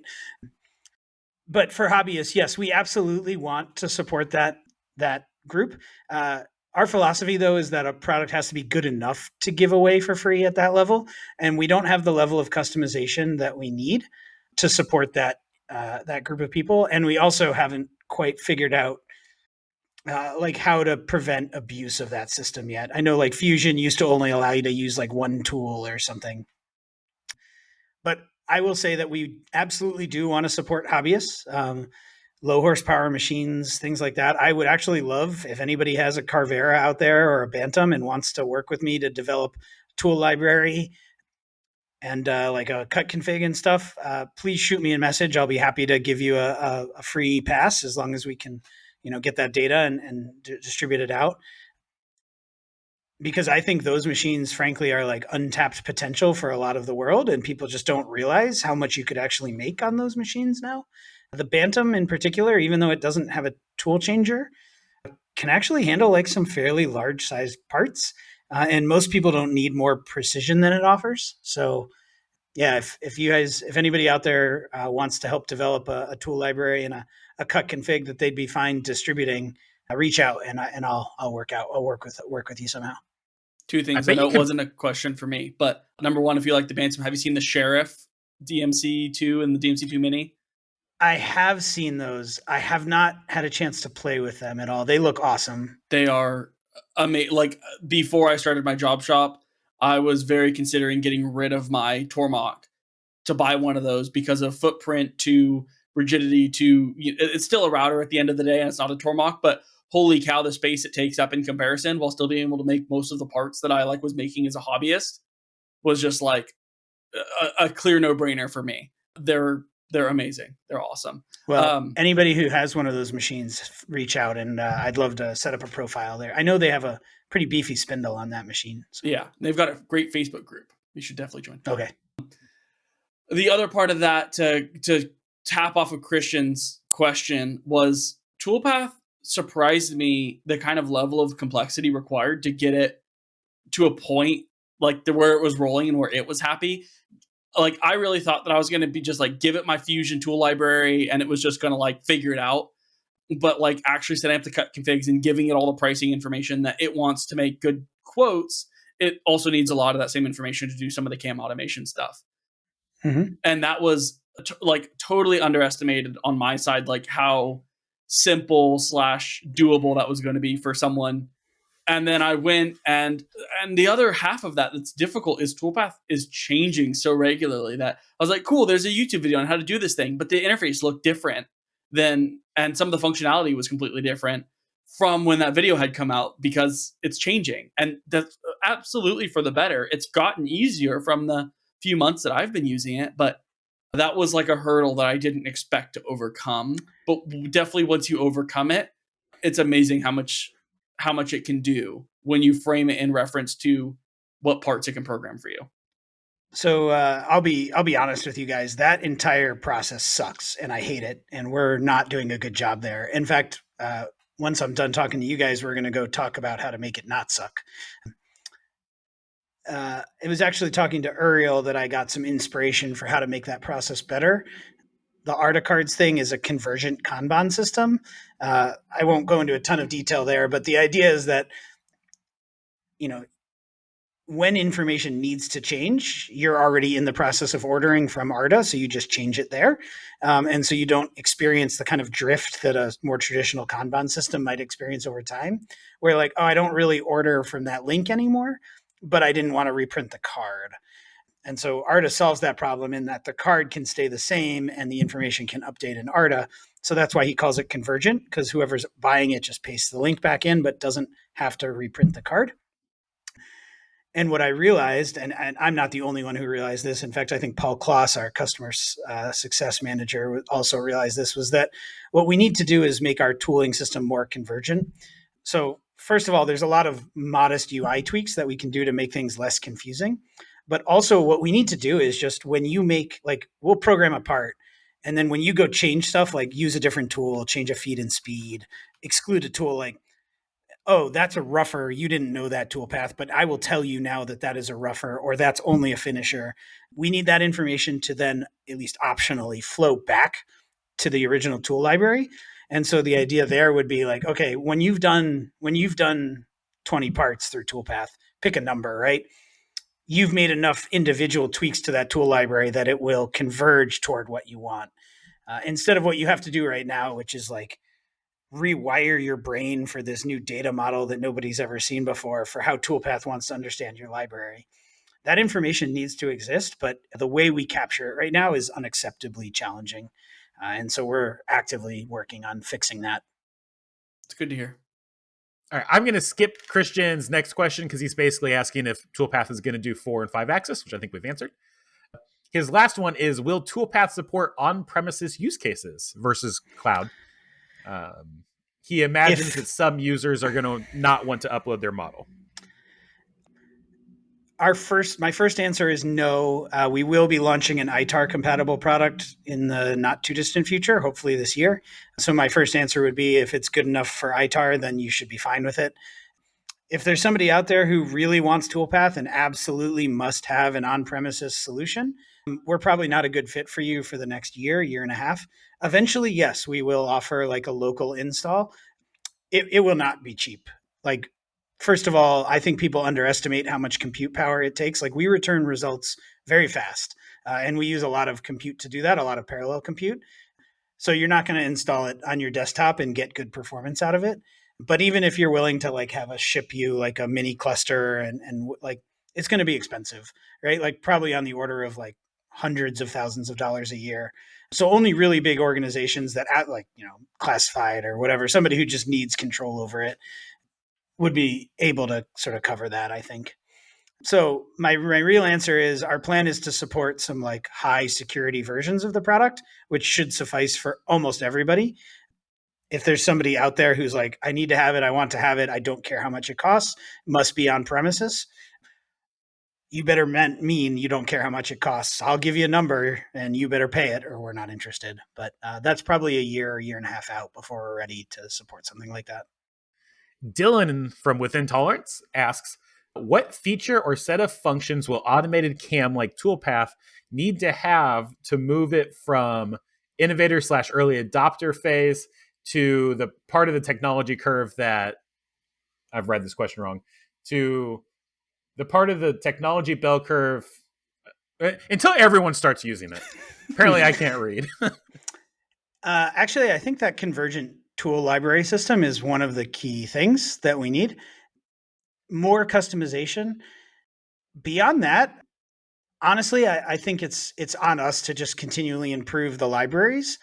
But for hobbyists, yes, we absolutely want to support that group. Our philosophy, though, is that a product has to be good enough to give away for free at that level, and we don't have the level of customization that we need to support that group of people. And we also haven't quite figured out like how to prevent abuse of that system yet. I know like Fusion used to only allow you to use like one tool or something, but I will say that we absolutely do want to support hobbyists, low horsepower machines, things like that. I would actually love if anybody has a Carvera out there or a Bantam and wants to work with me to develop tool library and like a cut config and stuff. Please shoot me a message. I'll be happy to give you a free pass as long as we can, get that data and distribute it out. Because I think those machines, frankly, are like untapped potential for a lot of the world, and people just don't realize how much you could actually make on those machines now. The Bantam in particular, even though it doesn't have a tool changer, can actually handle like some fairly large sized parts. And most people don't need more precision than it offers. So yeah, if anybody out there wants to help develop a tool library and a cut config that they'd be fine distributing, reach out and I'll work with you somehow. 2 things. I know it wasn't a question for me, but number one, if you like the Bantam, have you seen the Sheriff DMC2 and the DMC2 Mini? I have seen those. I have not had a chance to play with them at all. They look awesome. They are amazing. Like, before I started my job shop, I was very considering getting rid of my Tormach to buy one of those because of footprint to rigidity to, it's still a router at the end of the day and it's not a Tormach, but holy cow, the space it takes up in comparison while still being able to make most of the parts that I was making as a hobbyist was just like a clear no-brainer for me. They're amazing. They're awesome. Well, anybody who has one of those machines, reach out and I'd love to set up a profile there. I know they have a pretty beefy spindle on that machine. So. Yeah, they've got a great Facebook group. You should definitely join. Okay. The other part of that, to tap off of Christian's question, was Toolpath surprised me the kind of level of complexity required to get it to a point like where it was rolling and where it was happy. Like, I really thought that I was going to be just like, give it my Fusion tool library and it was just going to like figure it out. but like actually setting up the cut configs and giving it all the pricing information that it wants to make good quotes, it also needs a lot of that same information to do some of the cam automation stuff. Mm-hmm. And that was like totally underestimated on my side, like how simple / doable that was going to be for someone. And then I went and the other half of that that's difficult is Toolpath is changing so regularly that I was like, cool, there's a YouTube video on how to do this thing, but the interface looked different and some of the functionality was completely different from when that video had come out because it's changing. And that's absolutely for the better. It's gotten easier from the few months that I've been using it, but that was like a hurdle that I didn't expect to overcome. But definitely once you overcome it, it's amazing how much it can do when you frame it in reference to what parts it can program for you. So I'll be honest with you guys. That entire process sucks, and I hate it. And we're not doing a good job there. In fact, once I'm done talking to you guys, we're going to go talk about how to make it not suck. It was actually talking to Uriel that I got some inspiration for how to make that process better. The Articards thing is a convergent Kanban system. I won't go into a ton of detail there, but the idea is that, when information needs to change, you're already in the process of ordering from Arda, so you just change it there. And so you don't experience the kind of drift that a more traditional Kanban system might experience over time, where like, oh, I don't really order from that link anymore, but I didn't want to reprint the card. And so Arda solves that problem in that the card can stay the same and the information can update in Arda. So that's why he calls it convergent, because whoever's buying it just pastes the link back in, but doesn't have to reprint the card. And what I realized, and I'm not the only one who realized this. In fact, I think Paul Kloss, our customer success manager, also realized this, was that what we need to do is make our tooling system more convergent. So first of all, there's a lot of modest UI tweaks that we can do to make things less confusing. But also what we need to do is just when you make, like, we'll program a part, and then when you go change stuff, like use a different tool, change a feed and speed, exclude a tool, like, oh, that's a rougher. You didn't know that toolpath, but I will tell you now that that is a rougher, or that's only a finisher. We need that information to then at least optionally flow back to the original tool library. And so the idea there would be like, okay, when you've done 20 parts through Toolpath, pick a number, right? You've made enough individual tweaks to that tool library that it will converge toward what you want. Instead of what you have to do right now, which is like rewire your brain for this new data model that nobody's ever seen before for how Toolpath wants to understand your library. That information needs to exist, but the way we capture it right now is unacceptably challenging. And so we're actively working on fixing that. It's good to hear. All right, I'm going to skip Christian's next question because he's basically asking if Toolpath is going to do 4 and 5 axis, which I think we've answered. His last one is, will Toolpath support on-premises use cases versus cloud? He imagines that some users are going to not want to upload their model. My first answer is no. We will be launching an ITAR compatible product in the not too distant future, hopefully this year. So my first answer would be, if it's good enough for ITAR, then you should be fine with it. If there's somebody out there who really wants Toolpath and absolutely must have an on-premises solution, we're probably not a good fit for you for the next year and a half. Eventually, yes, we will offer like a local install. It will not be cheap. Like, first of all, I think people underestimate how much compute power it takes. Like, we return results very fast, and we use a lot of compute to do that, a lot of parallel compute. So you're not going to install it on your desktop and get good performance out of it. But even if you're willing to like have us ship you like a mini cluster and like, it's going to be expensive, right? Like probably on the order of like hundreds of thousands of dollars a year. So only really big organizations that like, classified or whatever, somebody who just needs control over it would be able to sort of cover that, I think. So my real answer is, our plan is to support some like high security versions of the product, which should suffice for almost everybody. If there's somebody out there who's like, I need to have it, I want to have it, I don't care how much it costs, must be on premises, you better mean you don't care how much it costs. I'll give you a number and you better pay it, or we're not interested. But that's probably a year and a half out before we're ready to support something like that. Dylan from Within Tolerance asks, what feature or set of functions will automated CAM like Toolpath need to have to move it from innovator / early adopter phase to the part of the technology curve that I've read this question wrong, to the part of the technology bell curve until everyone starts using it. Apparently, I can't read. Actually, I think that convergent tool library system is one of the key things that we need. More customization. Beyond that, honestly, I think it's on us to just continually improve the libraries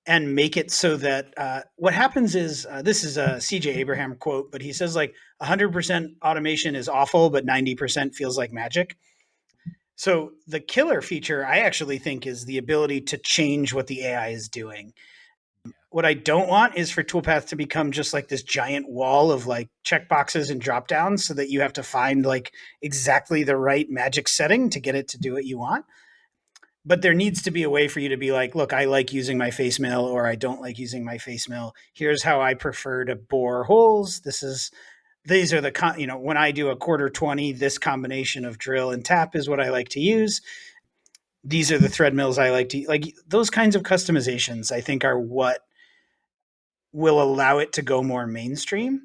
and make it so that what happens is this is a CJ Abraham quote, but he says like 100% automation is awful, but 90% feels like magic. So the killer feature I actually think is the ability to change what the AI is doing. What I don't want is for Toolpath to become just like this giant wall of like checkboxes and drop downs so that you have to find like exactly the right magic setting to get it to do what you want. But there needs to be a way for you to be like, look, I like using my face mill or I don't like using my face mill. Here's how I prefer to bore holes. These are the, when I do a quarter 20, this combination of drill and tap is what I like to use. These are the thread mills I like to like. Those kinds of customizations, I think, are what will allow it to go more mainstream.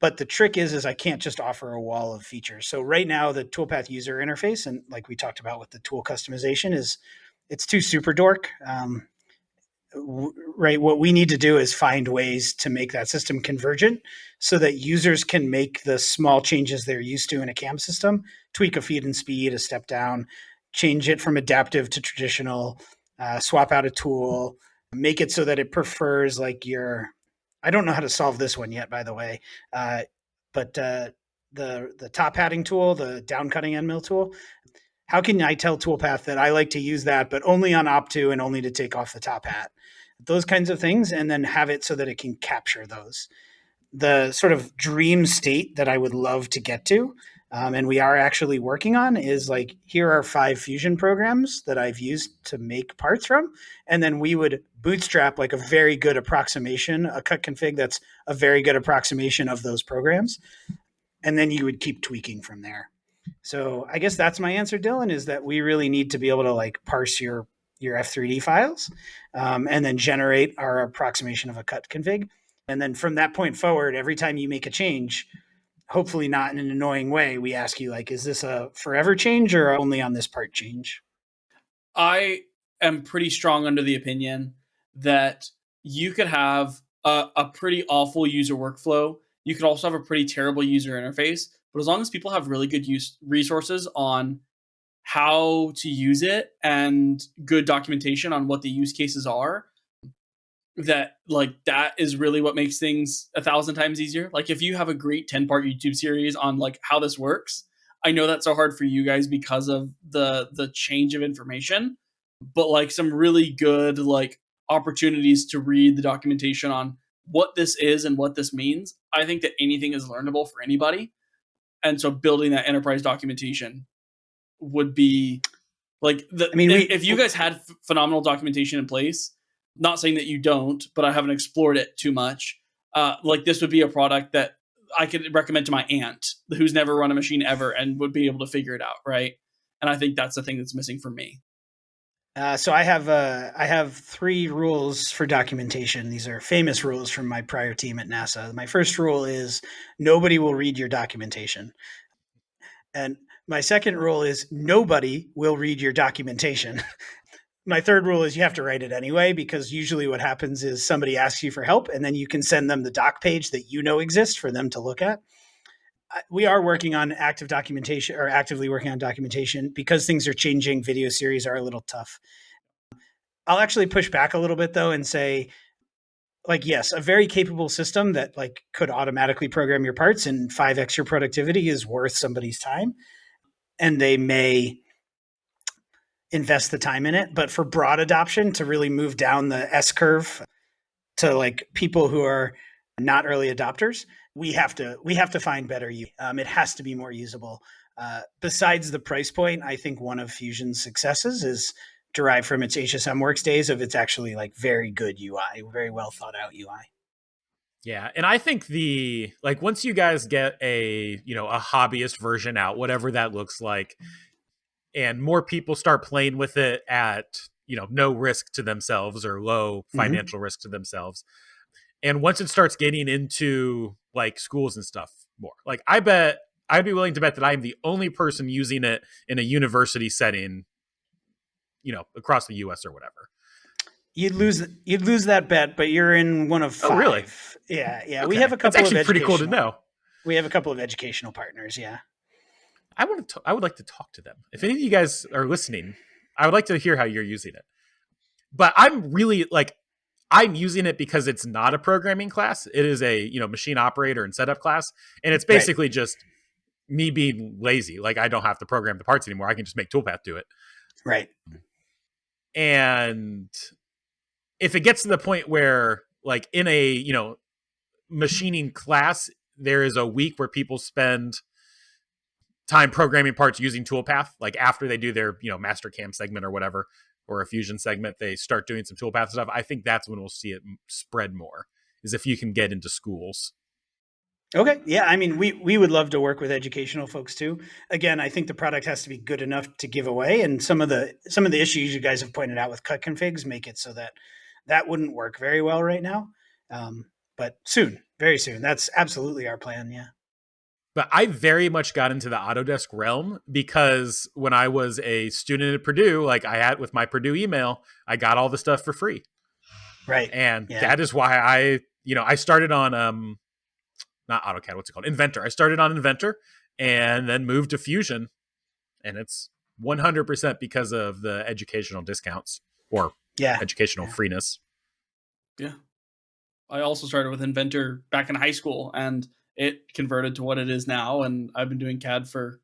But the trick is I can't just offer a wall of features. So right now, the Toolpath user interface, and like we talked about with the tool customization, it's too super dork. Right. What we need to do is find ways to make that system convergent so that users can make the small changes they're used to in a CAM system, tweak a feed and speed, a step down, change it from adaptive to traditional, swap out a tool, make it so that it prefers like I don't know how to solve this one yet, by the way, but the top hatting tool, the down cutting end mill tool, how can I tell Toolpath that I like to use that, but only on Op2 and only to take off the top hat? Those kinds of things, and then have it so that it can capture those. The sort of dream state that I would love to get to, and we are actually working on, is like, here are 5 Fusion programs that I've used to make parts from, and then we would bootstrap like a very good approximation, a cut config that's a very good approximation of those programs, and then you would keep tweaking from there. So I guess that's my answer, Dylan, is that we really need to be able to like parse your F3D files and then generate our approximation of a cut config. And then from that point forward, every time you make a change, hopefully not in an annoying way, we ask you like, is this a forever change or only on this part change? I am pretty strong under the opinion that you could have a pretty awful user workflow. You could also have a pretty terrible user interface. But as long as people have really good resources on how to use it and good documentation on what the use cases are, that is really what makes things 1,000 times easier. Like if you have a great 10-part YouTube series on like how this works, I know that's so hard for you guys because of the change of information, but like some really good like opportunities to read the documentation on what this is and what this means. I think that anything is learnable for anybody. And so building that enterprise documentation would be like if you guys had phenomenal documentation in place, not saying that you don't, but I haven't explored it too much. Like this would be a product that I could recommend to my aunt who's never run a machine ever and would be able to figure it out. Right. And I think that's the thing that's missing for me. So I have 3 rules for documentation. These are famous rules from my prior team at NASA. My first rule is nobody will read your documentation. And my second rule is nobody will read your documentation. My third rule is you have to write it anyway, because usually what happens is somebody asks you for help and then you can send them the doc page that you know exists for them to look at. We are working on active documentation, or actively working on documentation, because things are changing. Video series are a little tough. I'll actually push back a little bit though and say, like, yes, a very capable system that like could automatically program your parts and 5x your productivity is worth somebody's time, and they may invest the time in it. But for broad adoption, to really move down the S curve to like people who are not early adopters, we have to find better use. It has to be more usable. Besides the price point, I think one of Fusion's successes is derived from its HSM Works days of it's actually like very good UI, very well thought out UI. Yeah, and I think once you guys get a hobbyist version out, whatever that looks like, and more people start playing with it at no risk to themselves or low financial risk to themselves, And once it starts getting into like schools and stuff more, like I bet I'd be willing to bet that I'm the only person using it in a university setting, across the US or whatever. You'd lose that bet, but you're in one of Oh, really? 5. Yeah. Okay. We have a That's couple of actually pretty cool to know. We have a couple of educational partners. Yeah. I would like to talk to them. If any of you guys are listening, I would like to hear how you're using it. But I'm really I'm using it because it's not a programming class. It is a, machine operator and setup class. And it's basically just me being lazy. Like I don't have to program the parts anymore. I can just make Toolpath do it. Right. And if it gets to the point where like in a, machining class, there is a week where people spend time programming parts using Toolpath, like after they do their, master cam segment or whatever, or a fusion segment, they start doing some Toolpath stuff. I think that's when we'll see it spread more, is if you can get into schools. Okay. Yeah. I mean, we would love to work with educational folks too. Again, I think the product has to be good enough to give away. And some of the issues you guys have pointed out with cut configs make it so that wouldn't work very well right now. But soon, very soon. That's absolutely our plan. Yeah. But I very much got into the Autodesk realm because when I was a student at Purdue, like I had with my Purdue email, I got all the stuff for free. Right. And that is why I started on not AutoCAD, what's it called? Inventor. I started on Inventor and then moved to Fusion. And it's 100% because of the educational discounts or educational freeness. Yeah. I also started with Inventor back in high school, and it converted to what it is now. And I've been doing CAD for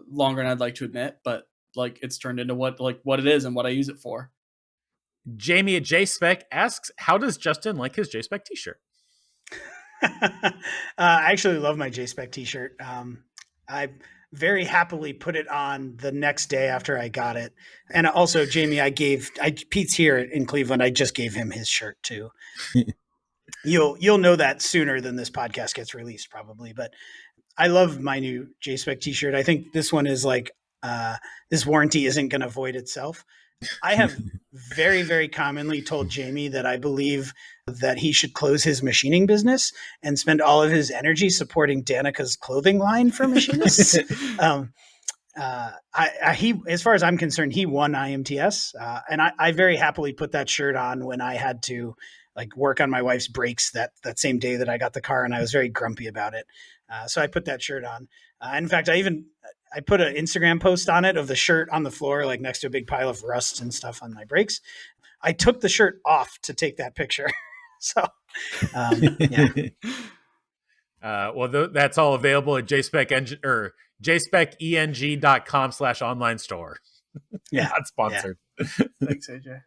longer than I'd like to admit, but like it's turned into what it is and what I use it for. Jamie at JSpec asks, how does Justin like his JSpec t-shirt? I actually love my JSpec t-shirt. I very happily put it on the next day after I got it. And also, Jamie, Pete's here in Cleveland. I just gave him his shirt too. You'll know that sooner than this podcast gets released, probably. But I love my new JSpec t-shirt. I think this one is like this warranty isn't going to void itself. I have very, very commonly told Jamie that I believe that he should close his machining business and spend all of his energy supporting Danica's clothing line for machinists. He, as far as I'm concerned, he won IMTS, and I very happily put that shirt on when I had to like work on my wife's brakes that same day that I got the car, and I was very grumpy about it. So I put that shirt on. In fact, I put an Instagram post on it of the shirt on the floor, like next to a big pile of rust and stuff on my brakes. I took the shirt off to take that picture. So, yeah. Well, that's all available at jspeceng.com/online store. Yeah. Not sponsored. Yeah. Thanks, AJ.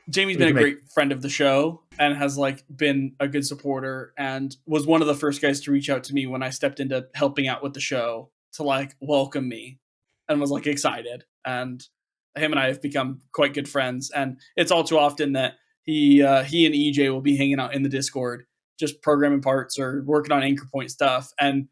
Jamie's been a great friend of the show and has like been a good supporter and was one of the first guys to reach out to me when I stepped into helping out with the show to like welcome me and was like excited. And him and I have become quite good friends. And it's all too often that he and EJ will be hanging out in the Discord, just programming parts or working on anchor point stuff. And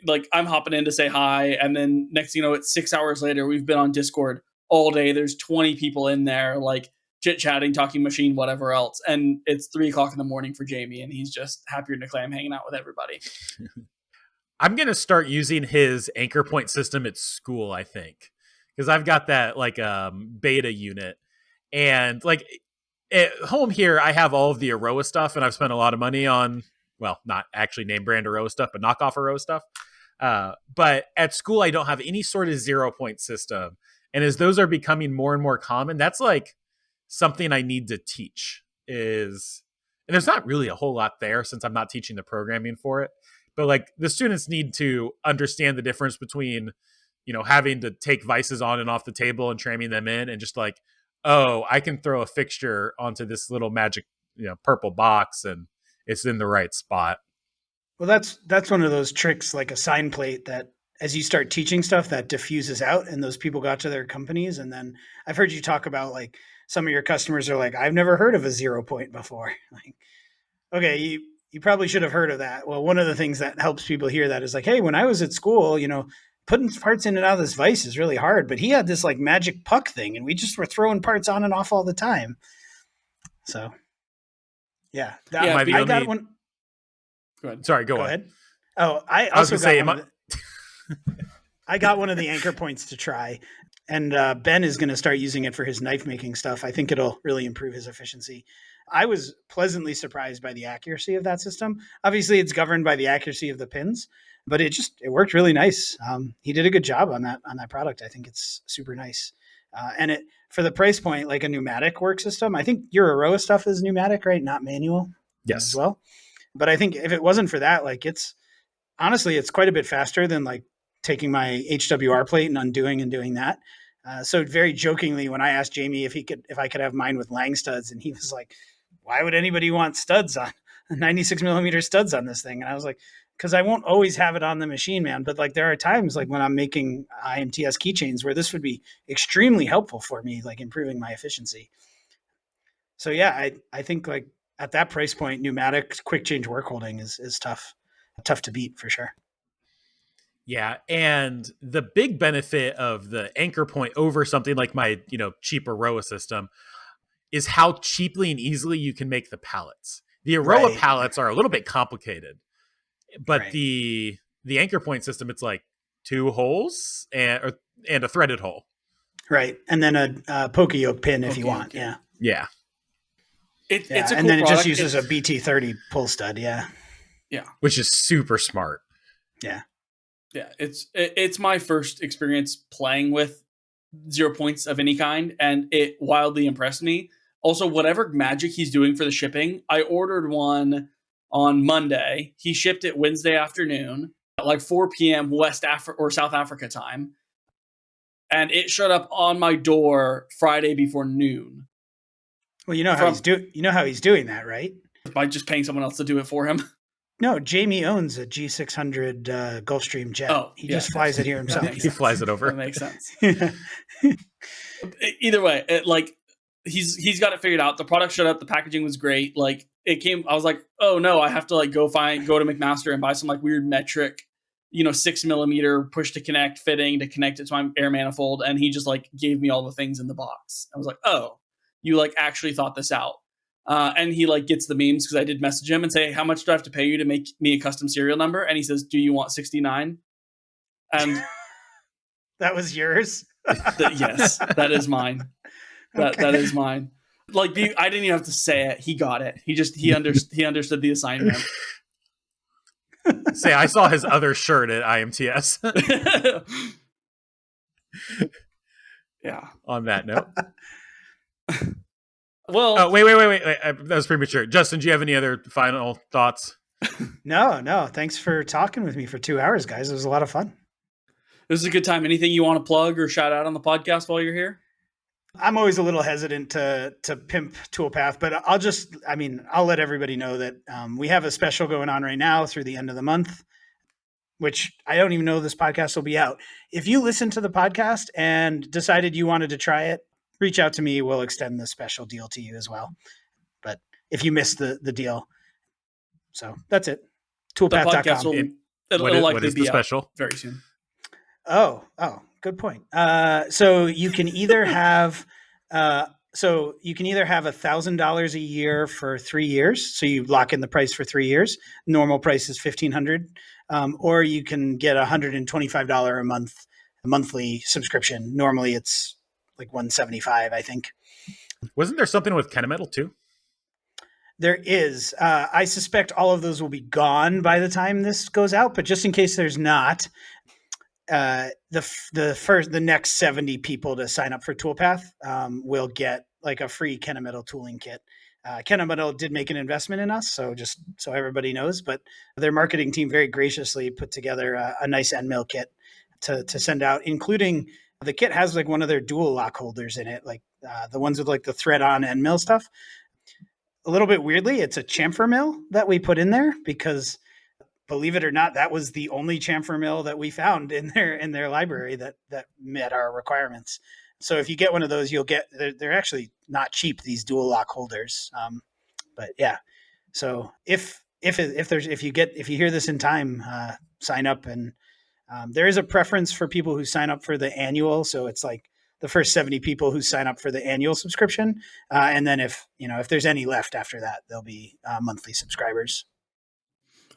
like I'm hopping in to say hi. And then next thing you know, it's 6 hours later, we've been on Discord all day. There's 20 people in there, like chit-chatting, talking machine, whatever else. And it's 3:00 in the morning for Jamie, and he's just happier than a clam hanging out with everybody. I'm going to start using his anchor point system at school, I think, because I've got that like beta unit. And like at home here, I have all of the Aroa stuff, and I've spent a lot of money on, well, not actually name brand Aroa stuff, but knockoff Aroa stuff. But at school, I don't have any sort of 0-point system. And as those are becoming more and more common, that's like something I need to teach and there's not really a whole lot there since I'm not teaching the programming for it, but like the students need to understand the difference between, having to take vices on and off the table and tramming them in and just like, oh, I can throw a fixture onto this little magic, purple box and it's in the right spot. Well, that's one of those tricks, like a sign plate that as you start teaching stuff that diffuses out and those people got to their companies. And then I've heard you talk about like some of your customers are like, I've never heard of a 0-point before. Like, okay, you probably should have heard of that. Well, one of the things that helps people hear that is like, hey, when I was at school, putting parts in and out of this vise is really hard, but he had this like magic puck thing and we just were throwing parts on and off all the time. So yeah, Yeah, Am I the I only? got one. Go ahead. Sorry, go Go on. ahead. Oh, I I was also gonna say, got one of the, I got one of the anchor points to try, and Ben is going to start using it for his knife making stuff. I think it'll really improve his efficiency. I was pleasantly surprised by the accuracy of that system. Obviously, it's governed by the accuracy of the pins, but it worked really nice. He did a good job on that product. I think it's super nice, and it for the price point, like a pneumatic work system. I think your Aroa stuff is pneumatic, right? Not manual, as yes. well. But I think if it wasn't for that, like it's honestly, it's quite a bit faster than like taking my HWR plate and undoing and doing that. So very jokingly, when I asked Jamie if I could have mine with Lang studs, and he was like, "Why would anybody want studs on 96 millimeter studs on this thing?" And I was like, "Because I won't always have it on the machine, man. But like there are times like when I'm making IMTS keychains where this would be extremely helpful for me, like improving my efficiency." So yeah, I think like at that price point, pneumatic quick change work holding is tough to beat for sure. Yeah, and the big benefit of the anchor point over something like my, cheap Aroa system is how cheaply and easily you can make the pallets. The Aroa Right. pallets are a little bit complicated, but Right. the anchor point system, it's like two holes and a threaded hole. Right. And then a poke yoke pin if you Poke want. yoke, yeah. Yeah, It's a and cool then it just product. uses a BT30 pull stud. Yeah. Yeah. which is super smart. Yeah. Yeah, it's my first experience playing with 0 points of any kind, and it wildly impressed me. Also, whatever magic he's doing for the shipping, I ordered one on Monday. He shipped it Wednesday afternoon at like 4 p.m. West Africa or South Africa time, and it showed up on my door Friday before noon. Well, you know how he's doing that, right? By just paying someone else to do it for him. No, Jamie owns a G600 Gulfstream jet. Oh, he yeah, just flies it here that himself. makes He sense. flies it over. That makes sense. Yeah. Either way, he's got it figured out. The product showed up. The packaging was great. Like it came. I was like, oh no, I have to like go to McMaster and buy some like weird metric, 6 millimeter push to connect fitting to connect it to my air manifold. And he just like gave me all the things in the box. I was like, oh, you like actually thought this out. And he like gets the memes because I did message him and say, how much do I have to pay you to make me a custom serial number? And he says, do you want 69? And That was yours? yes, that is mine. Okay. That is mine. Like I didn't even have to say it. He got it. He understood the assignment. Say, I saw his other shirt at IMTS. Yeah. On that note. Well, Oh, wait. That was premature. Justin, do you have any other final thoughts? No. Thanks for talking with me for 2 hours, guys. It was a lot of fun. this is a good time. Anything you want to plug or shout out on the podcast while you're here? I'm always a little hesitant to pimp Toolpath, but I'll let everybody know that we have a special going on right now through the end of the month, which I don't even know this podcast will be out. If you listen to the podcast and decided you wanted to try it, reach out to me. We'll extend the special deal to you as well. But if you missed the deal, so that's it. The podcast Toolpath.com. it'll likely what is be the out special? very soon. Oh, good point. So you can either have $1,000 a year for 3 years. So you lock in the price for 3 years. Normal price is $1,500, or you can get $125 a month monthly subscription. Normally it's like $175, I think. Wasn't there something with Kennametal too? There is. I suspect all of those will be gone by the time this goes out, but just in case there's not, the next 70 people to sign up for Toolpath will get like a free Kennametal tooling kit. Kennametal did make an investment in us, so just so everybody knows, but their marketing team very graciously put together a nice end mill kit to send out, including the kit has like one of their dual lock holders in it, like the ones with like the thread on end mill stuff. A little bit weirdly, it's a chamfer mill that we put in there because, believe it or not, that was the only chamfer mill that we found in their library that met our requirements. So if you get one of those, you'll get. They're actually not cheap, these dual lock holders. But yeah, so if you hear this in time, sign up. And there is a preference for people who sign up for the annual. So it's like the first 70 people who sign up for the annual subscription. And then if there's any left after that, they'll be monthly subscribers.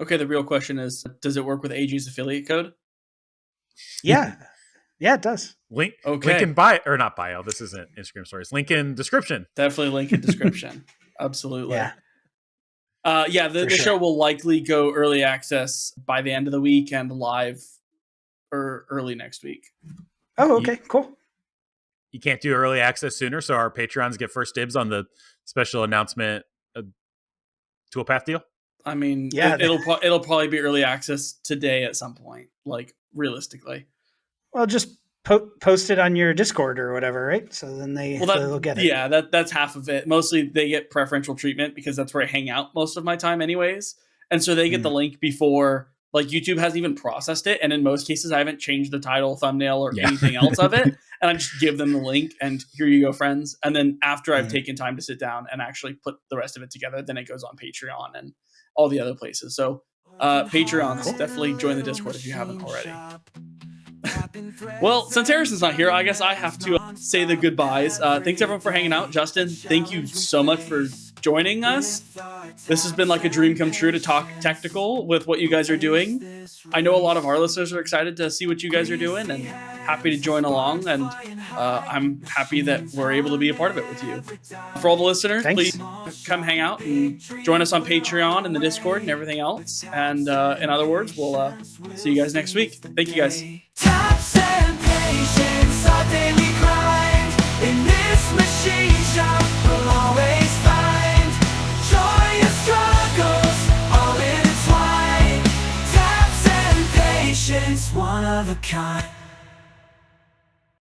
Okay, the real question is, does it work with AG's affiliate code? Yeah. Yeah, it does. Link in bio, or not bio. This isn't Instagram stories. Link in description. Definitely link in description. Absolutely. Yeah. The show will likely go early access by the end of the week and live or early next week. Oh, okay, cool. You can't do early access sooner, so our Patreons get first dibs on the special announcement Toolpath deal. I mean, it'll probably be early access today at some point, like realistically. Well, just post it on your Discord or whatever, right? So then they'll get it. Yeah, that's half of it. Mostly they get preferential treatment because that's where I hang out most of my time anyways. And so they get the link before, like, YouTube hasn't even processed it. And in most cases, I haven't changed the title, thumbnail, or anything else of it. And I just give them the link and here you go, friends. And then after I've taken time to sit down and actually put the rest of it together, then it goes on Patreon and all the other places. So Patreons, definitely join the Discord if you haven't already. Well, since Harrison's not here, I guess I have to say the goodbyes. Thanks everyone for hanging out. Justin, thank you so much for joining us. This has been like a dream come true to talk technical with what you guys are doing. I know a lot of our listeners are excited to see what you guys are doing and happy to join along. And I'm happy that we're able to be a part of it with you. For all the listeners, please come hang out and join us on Patreon and the Discord and everything else. And in other words, we'll see you guys next week. Thank you guys. Taps and patience, our daily grind. In this machine shop, we'll always find joyous struggles, all intertwined. Taps and patience, one of a kind.